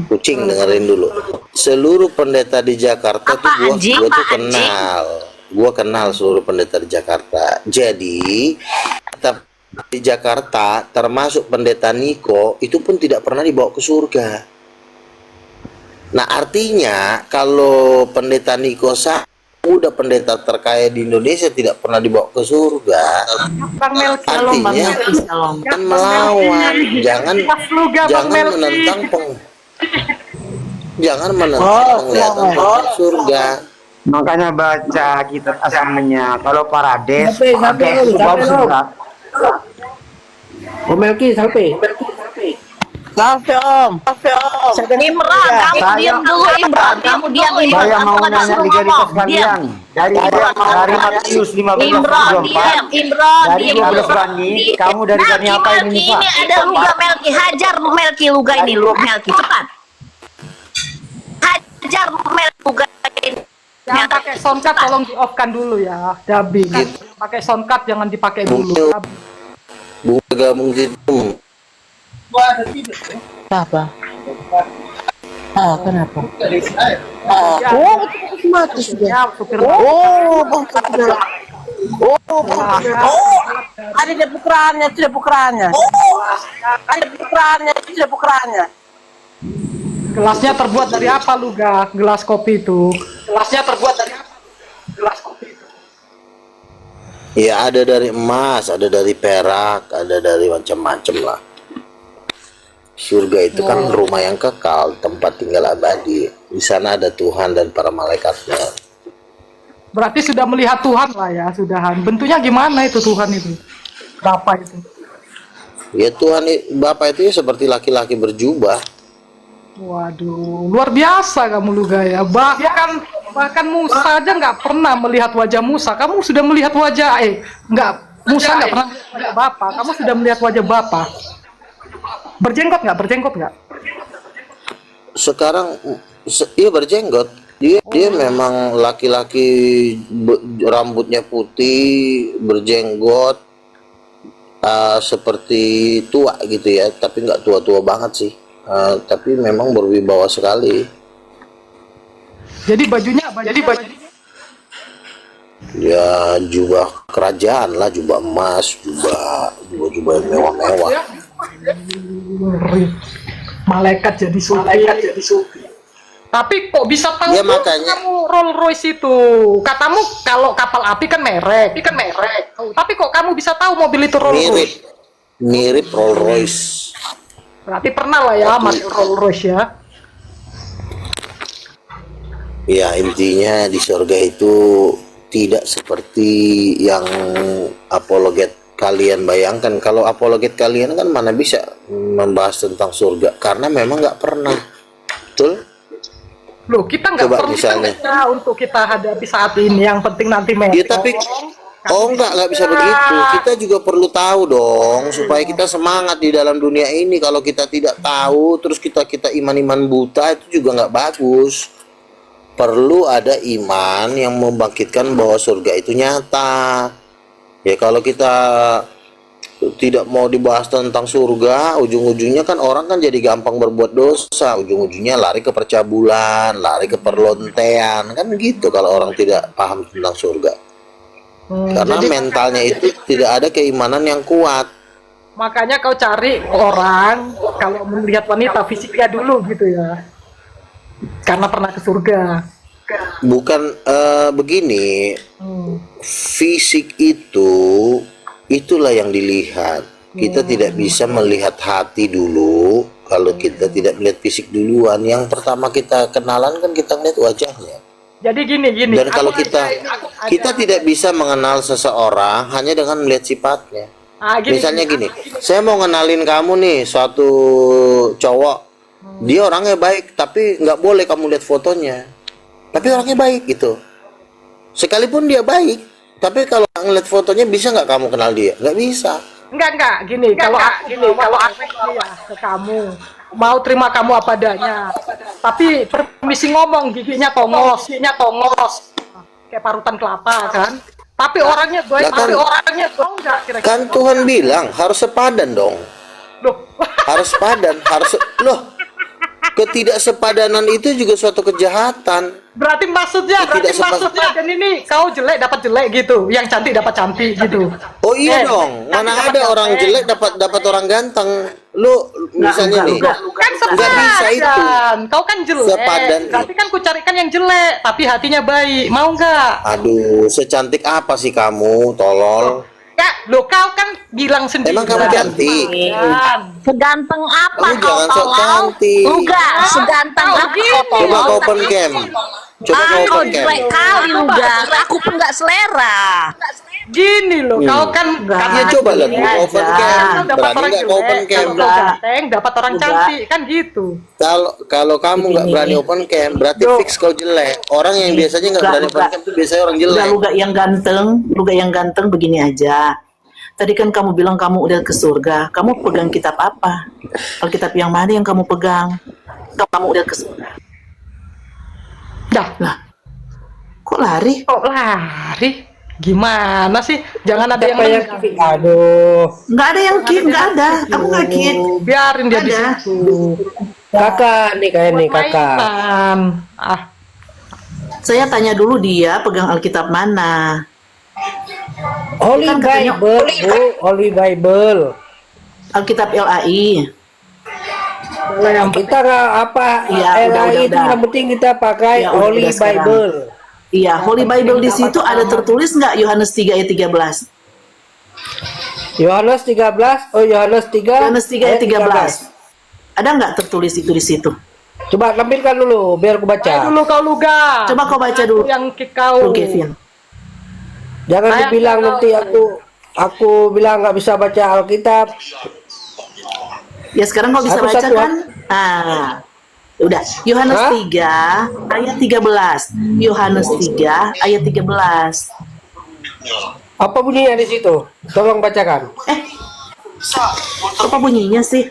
Kucing dengerin dulu. Seluruh pendeta di Jakarta tuh gua tuh kenal. Gua kenal seluruh pendeta di Jakarta. Jadi di Jakarta termasuk pendeta Niko itu pun tidak pernah dibawa ke surga. Nah, artinya kalau pendeta Niko udah pendeta terkaya di Indonesia tidak pernah dibawa ke surga, artinya kan melawan. Jangan menentang penglihatan surga. Makanya baca kitab asamnya. Kalau Parades, Sampai Om Melki sampai. Om. Imran, kamu diam dulu Imran. Kamu diam Imran. saya mau nanya legalitas kalian dari Matius 15:24. Imran, Dari 12 Bani, kamu dari Bani apa ini, Pak? Ini ada Luga Melki. Hajar Melki Luga ini, Melki cepat. Hajar Melki Luga ini. Yang pakai soundcard tolong di off kan dulu ya, dubbing. Pakai soundcard jangan dipakai dulu. Gabung situ. Apa? Kenapa? Mati sudah. Ya, supir. Ada pukulannya, tidak pukulannya. Ada pukulannya. Gelasnya terbuat dari apa, Luga? Gelas kopi itu. Gelasnya terbuat dari apa? Gelas kopi itu. Ya, ada dari emas, ada dari perak, ada dari macam-macam lah. Surga itu kan rumah yang kekal, tempat tinggal abadi. Di sana ada Tuhan dan para malaikatnya. Berarti sudah melihat Tuhan lah ya, sudahan. Bentuknya gimana itu Tuhan itu? Bapak itu? Ya Tuhan, Bapak itu ya seperti laki-laki berjubah. Waduh, luar biasa kamu Luga ya. Bahkan Musa aja nggak pernah melihat wajah Musa. Kamu sudah melihat wajah, Musa nggak pernah melihat Bapak. Kamu sudah melihat wajah Bapak. Berjenggot nggak? Sekarang, iya berjenggot. Dia memang laki-laki rambutnya putih, berjenggot, seperti tua gitu ya. Tapi nggak tua-tua banget sih. Tapi memang berwibawa sekali. Jadi bajunya Ya jubah kerajaan lah, jubah emas, jubah yang mewah-mewah. Malaikat jadi sufi. Tapi kok bisa tahu Ya, makanya. kamu Rolls Royce itu? Katamu kalau kapal api kan merek. Tapi kok kamu bisa tahu mobil itu Rolls Royce? Mirip Rolls Royce. Berarti pernah lah ya masuk Rolls Royce ya. Ya intinya di surga itu tidak seperti yang apologet kalian bayangkan. Kalau apologet kalian kan mana bisa membahas tentang surga, karena memang nggak pernah. Betul? Loh, kita nggak Coba perlu misalnya. untuk kita hadapi saat ini. Yang penting nanti Ya tapi nggak bisa begitu. Kita juga perlu tahu dong, supaya kita semangat di dalam dunia ini. Kalau kita tidak tahu terus kita iman-iman buta, itu juga nggak bagus. Perlu ada iman yang membangkitkan bahwa surga itu nyata. Ya kalau kita tidak mau dibahas tentang surga, ujung-ujungnya kan orang kan jadi gampang berbuat dosa. Ujung-ujungnya lari ke percabulan, lari ke perlontean, kan gitu kalau orang tidak paham tentang surga. Karena mentalnya itu tidak ada keimanan yang kuat. Makanya kau cari orang kalau melihat wanita fisiknya dulu gitu ya. Karena pernah ke surga. Bukan begini. Fisik itulah yang dilihat. Kita tidak bisa melihat hati dulu kalau kita tidak melihat fisik duluan. Yang pertama kita kenalan kan kita melihat wajahnya. Jadi gini. Dan kalau kita tidak bisa mengenal seseorang hanya dengan melihat sifatnya. Misalnya gini, saya mau ngenalin kamu nih, suatu cowok, dia orangnya baik, tapi nggak boleh kamu lihat fotonya. Tapi orangnya baik gitu. Sekalipun dia baik, tapi kalau ngeliat fotonya bisa nggak kamu kenal dia? Nggak bisa. Enggak, gini. Kalau aku ya ke kamu, mau terima kamu apa adanya. Tapi permisi ngomong, giginya tongos, kayak parutan kelapa kan. Tapi orangnya baik, Lah kan- tapi orangnya tahu nggak kira-kira? Kan Tuhan bilang harus sepadan dong. Loh, Harus sepadan, loh. Ketidaksepadanan itu juga suatu kejahatan. berarti maksudnya dan ini kau jelek dapat jelek gitu, yang cantik dapat cantik gitu. Oh iya dong, mana ada orang jelek dapat orang ganteng. Lu misalnya nih, Kan nggak bisa itu. sepadan. Kau kan jelek. Sepadan. Berarti kan ku carikan yang jelek, tapi hatinya baik. Mau nggak? Aduh, secantik apa sih kamu, tolol? Ya, lo kau kan bilang sendiri. Emang kamu cantik? Kan. Seganteng apa Kamu kau jangan sok tolol? cantik. Luga, seganteng apa kau Coba tolol? kau open cam. Coba kau Kau open cam. jelek kali Luga. Aku pun nggak selera. Gini loh, kau kan Ya coba lah, Gini kau open aja. cam. dapat Berani orang nggak kau open jelek, cam? kalau kau ganteng dapat orang Enggak. cantik kan gitu. Kalau kamu nggak Begini. berani open cam, berarti fix kau jelek. Orang yang biasanya nggak Enggak, berani open enggak. cam itu biasanya orang jelek. Udah lu gak yang ganteng begini aja. Tadi kan kamu bilang kamu udah ke surga. Kamu pegang kitab apa? Alkitab yang mana yang kamu pegang? Kamu udah ke surga. Dah, Lah, kok lari? kok lari? Gimana sih? Jangan ada yang Siapa yang nendang. kick? Aduh. Nggak ada yang kick, nggak ada. Aku nggak kick. Biarin dia di Ada. situ. Kakak nih kayak nih kakak. Mainan. Ah, Saya tanya dulu dia pegang Alkitab mana. Holy Kan katanya- Bible, Bu. Holy Bible. Alkitab LAI. kalau yang Kita nggak apa, Iya, LAI itu udah. yang penting kita pakai Ya, udah Holy sekarang. Bible. Iya, Holy Bible di situ ada tertulis nggak Yohanes 3 ayat 13? Yohanes 13, Yohanes 3 Yohanes 3 ayat 13. Ada nggak tertulis itu di situ? Coba tampilkan dulu biar aku Ayo baca. dulu kau luga. Coba kau baca dulu. Yang kick kau. Lu Kevin. Jangan Ayo, dibilang kau- nanti aku bilang nggak bisa baca Alkitab. Ya sekarang kau bisa Satu, baca satu, kan? Nah, udah. Yohanes Hah? 3 ayat 13. Yohanes 3 ayat 13. Apa bunyinya di situ? Tolong bacakan. Apa bunyinya sih?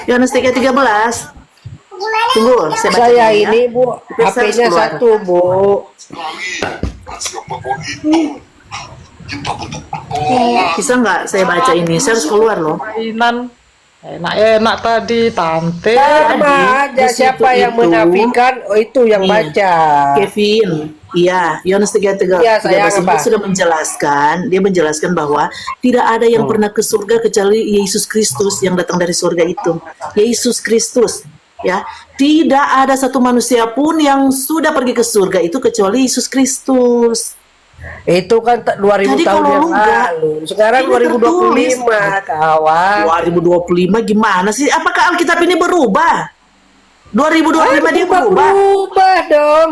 Yohanes 3 ayat 13. Tunggu, saya baca Saya dulu ya. ini Bu, Biar saya HP-nya keluar. satu Bu. Bisa nggak saya baca ini? Saya harus keluar loh. Mainan. Enak-enak tadi, tante. Sama di aja situ siapa yang itu- menafikan, itu yang Nih. baca. Kevin, iya, Yohanes 3 Iya, sayang, 13 apa? itu sudah menjelaskan bahwa tidak ada yang pernah ke surga kecuali Yesus Kristus yang datang dari surga itu. Yesus Kristus, ya. Tidak ada satu manusia pun yang sudah pergi ke surga itu kecuali Yesus Kristus. Itu kan 2000 Jadi tahun kalau yang lu nggak- lalu. Sekarang ini 2025, kawan. 2025 gimana sih? Apakah Alkitab ini berubah? 2025 dia berubah. Berubah dong.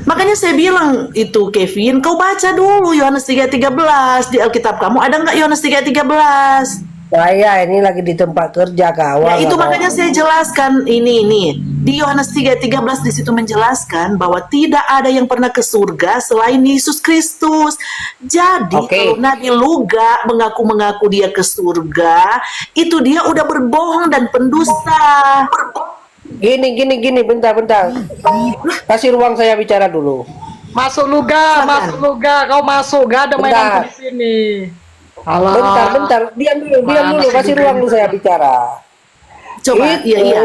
Makanya saya bilang itu Kevin, kau baca dulu Yohanes 3:13 di Alkitab kamu ada nggak Yohanes 3:13? Saya ini lagi di tempat kerja, kawan. Ya itu kawan. makanya saya jelaskan ini di Yohanes 3:13 di situ menjelaskan bahwa tidak ada yang pernah ke surga selain Yesus Kristus. Jadi Oke. kalau Nabi Luga mengaku dia ke surga, itu dia udah berbohong dan pendusta. Gini, bentar. Kasih ruang saya bicara dulu. Masuk luga, Silakan. masuk luga. Kau masuk, gak ada mainan Bentar. di sini. Alah. Bentar. Diam dulu. Kasih ruang dulu saya bicara. Coba, Itu iya.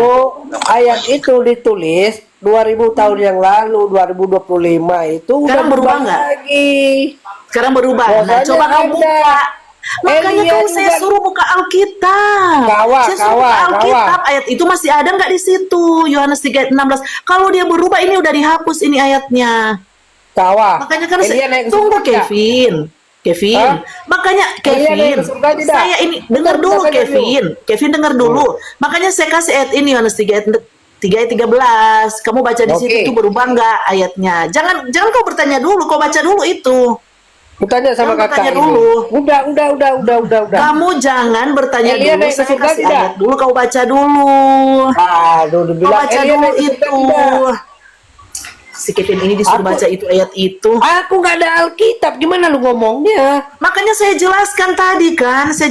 ayat itu ditulis 2000 tahun yang lalu, 2025 itu udah Sekarang berubah nggak? lagi. Sekarang berubah. Nah, Bahwasanya coba kau ada. buka. Makanya Elia kau saya juga- suruh buka Alkitab. Saya suruh buka Alkitab. Ayat itu masih ada nggak di situ? Yohanes 3:16. Kalau dia berubah ini udah dihapus ini ayatnya. Kawah. Makanya kan Elia saya naik ke tunggu surga nggak? Kevin. Hah? Makanya Elia naik Kevin, ke surga tidak? saya ini dengar Bentar, dulu bentar, Kevin. Kevin dengar dulu. Makanya saya kasih ayat ini Yohanes 3 ayat 13. Kamu baca di situ Oke. itu berubah nggak ayatnya? Jangan kau bertanya dulu, kau baca dulu itu. Bertanya sama Kamu kakak bertanya ini. dulu. Udah. Kamu jangan bertanya Elia dulu, naik ke saya surga kasih tidak? ayat dulu, kau baca dulu. Aduh, Kau dibilang baca Elia dulu naik ke surga itu. tidak? Si Kevin ini disuruh Aku- baca itu ayat itu. Aku nggak ada Alkitab, gimana lu ngomongnya? Makanya saya jelaskan tadi kan, bahwa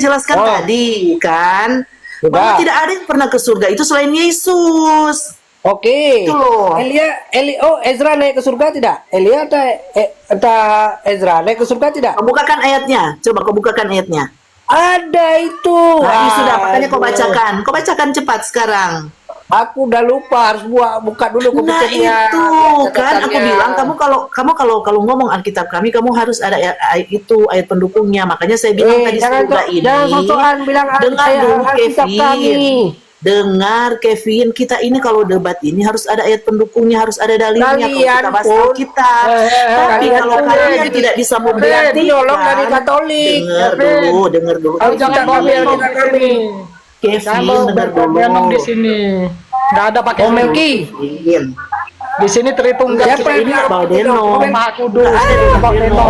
Sudah. tidak ada yang pernah ke surga itu selain Yesus. Oke. Itu loh. Ezra naik ke surga tidak? Elia entah Ezra naik ke surga tidak? Kau bukakan ayatnya. Coba kau bukakan ayatnya. Ada itu. Nah, sudah, makanya kau Aduh. bacakan. Kau bacakan cepat sekarang. Aku udah lupa harus buka dulu Nah komputernya. itu kan aku bilang kamu kalau ngomong Alkitab kami kamu harus ada ayat itu ayat pendukungnya. Makanya saya bilang tadi surga ini. Jangan sosokan bilang Dengar dulu Alkitab Kevin. kami. Dengar Kevin, kita ini kalau debat ini harus ada ayat pendukungnya, harus ada dalilnya kalau Kalian kita bahas pun, Alkitab. Tapi kalian kalau pun kalian tidak bisa membuktikan, penolong dari Katolik. dengar dulu. Kau jangan bawa Alkitab kami. Kevin, dengar dulu. di sini. Nggak ada pakai Komeki. Kevin. Di sini Tritunggal. Siapa Ini Baudeno. Maha Kudus. Nggak ada di Baudeno.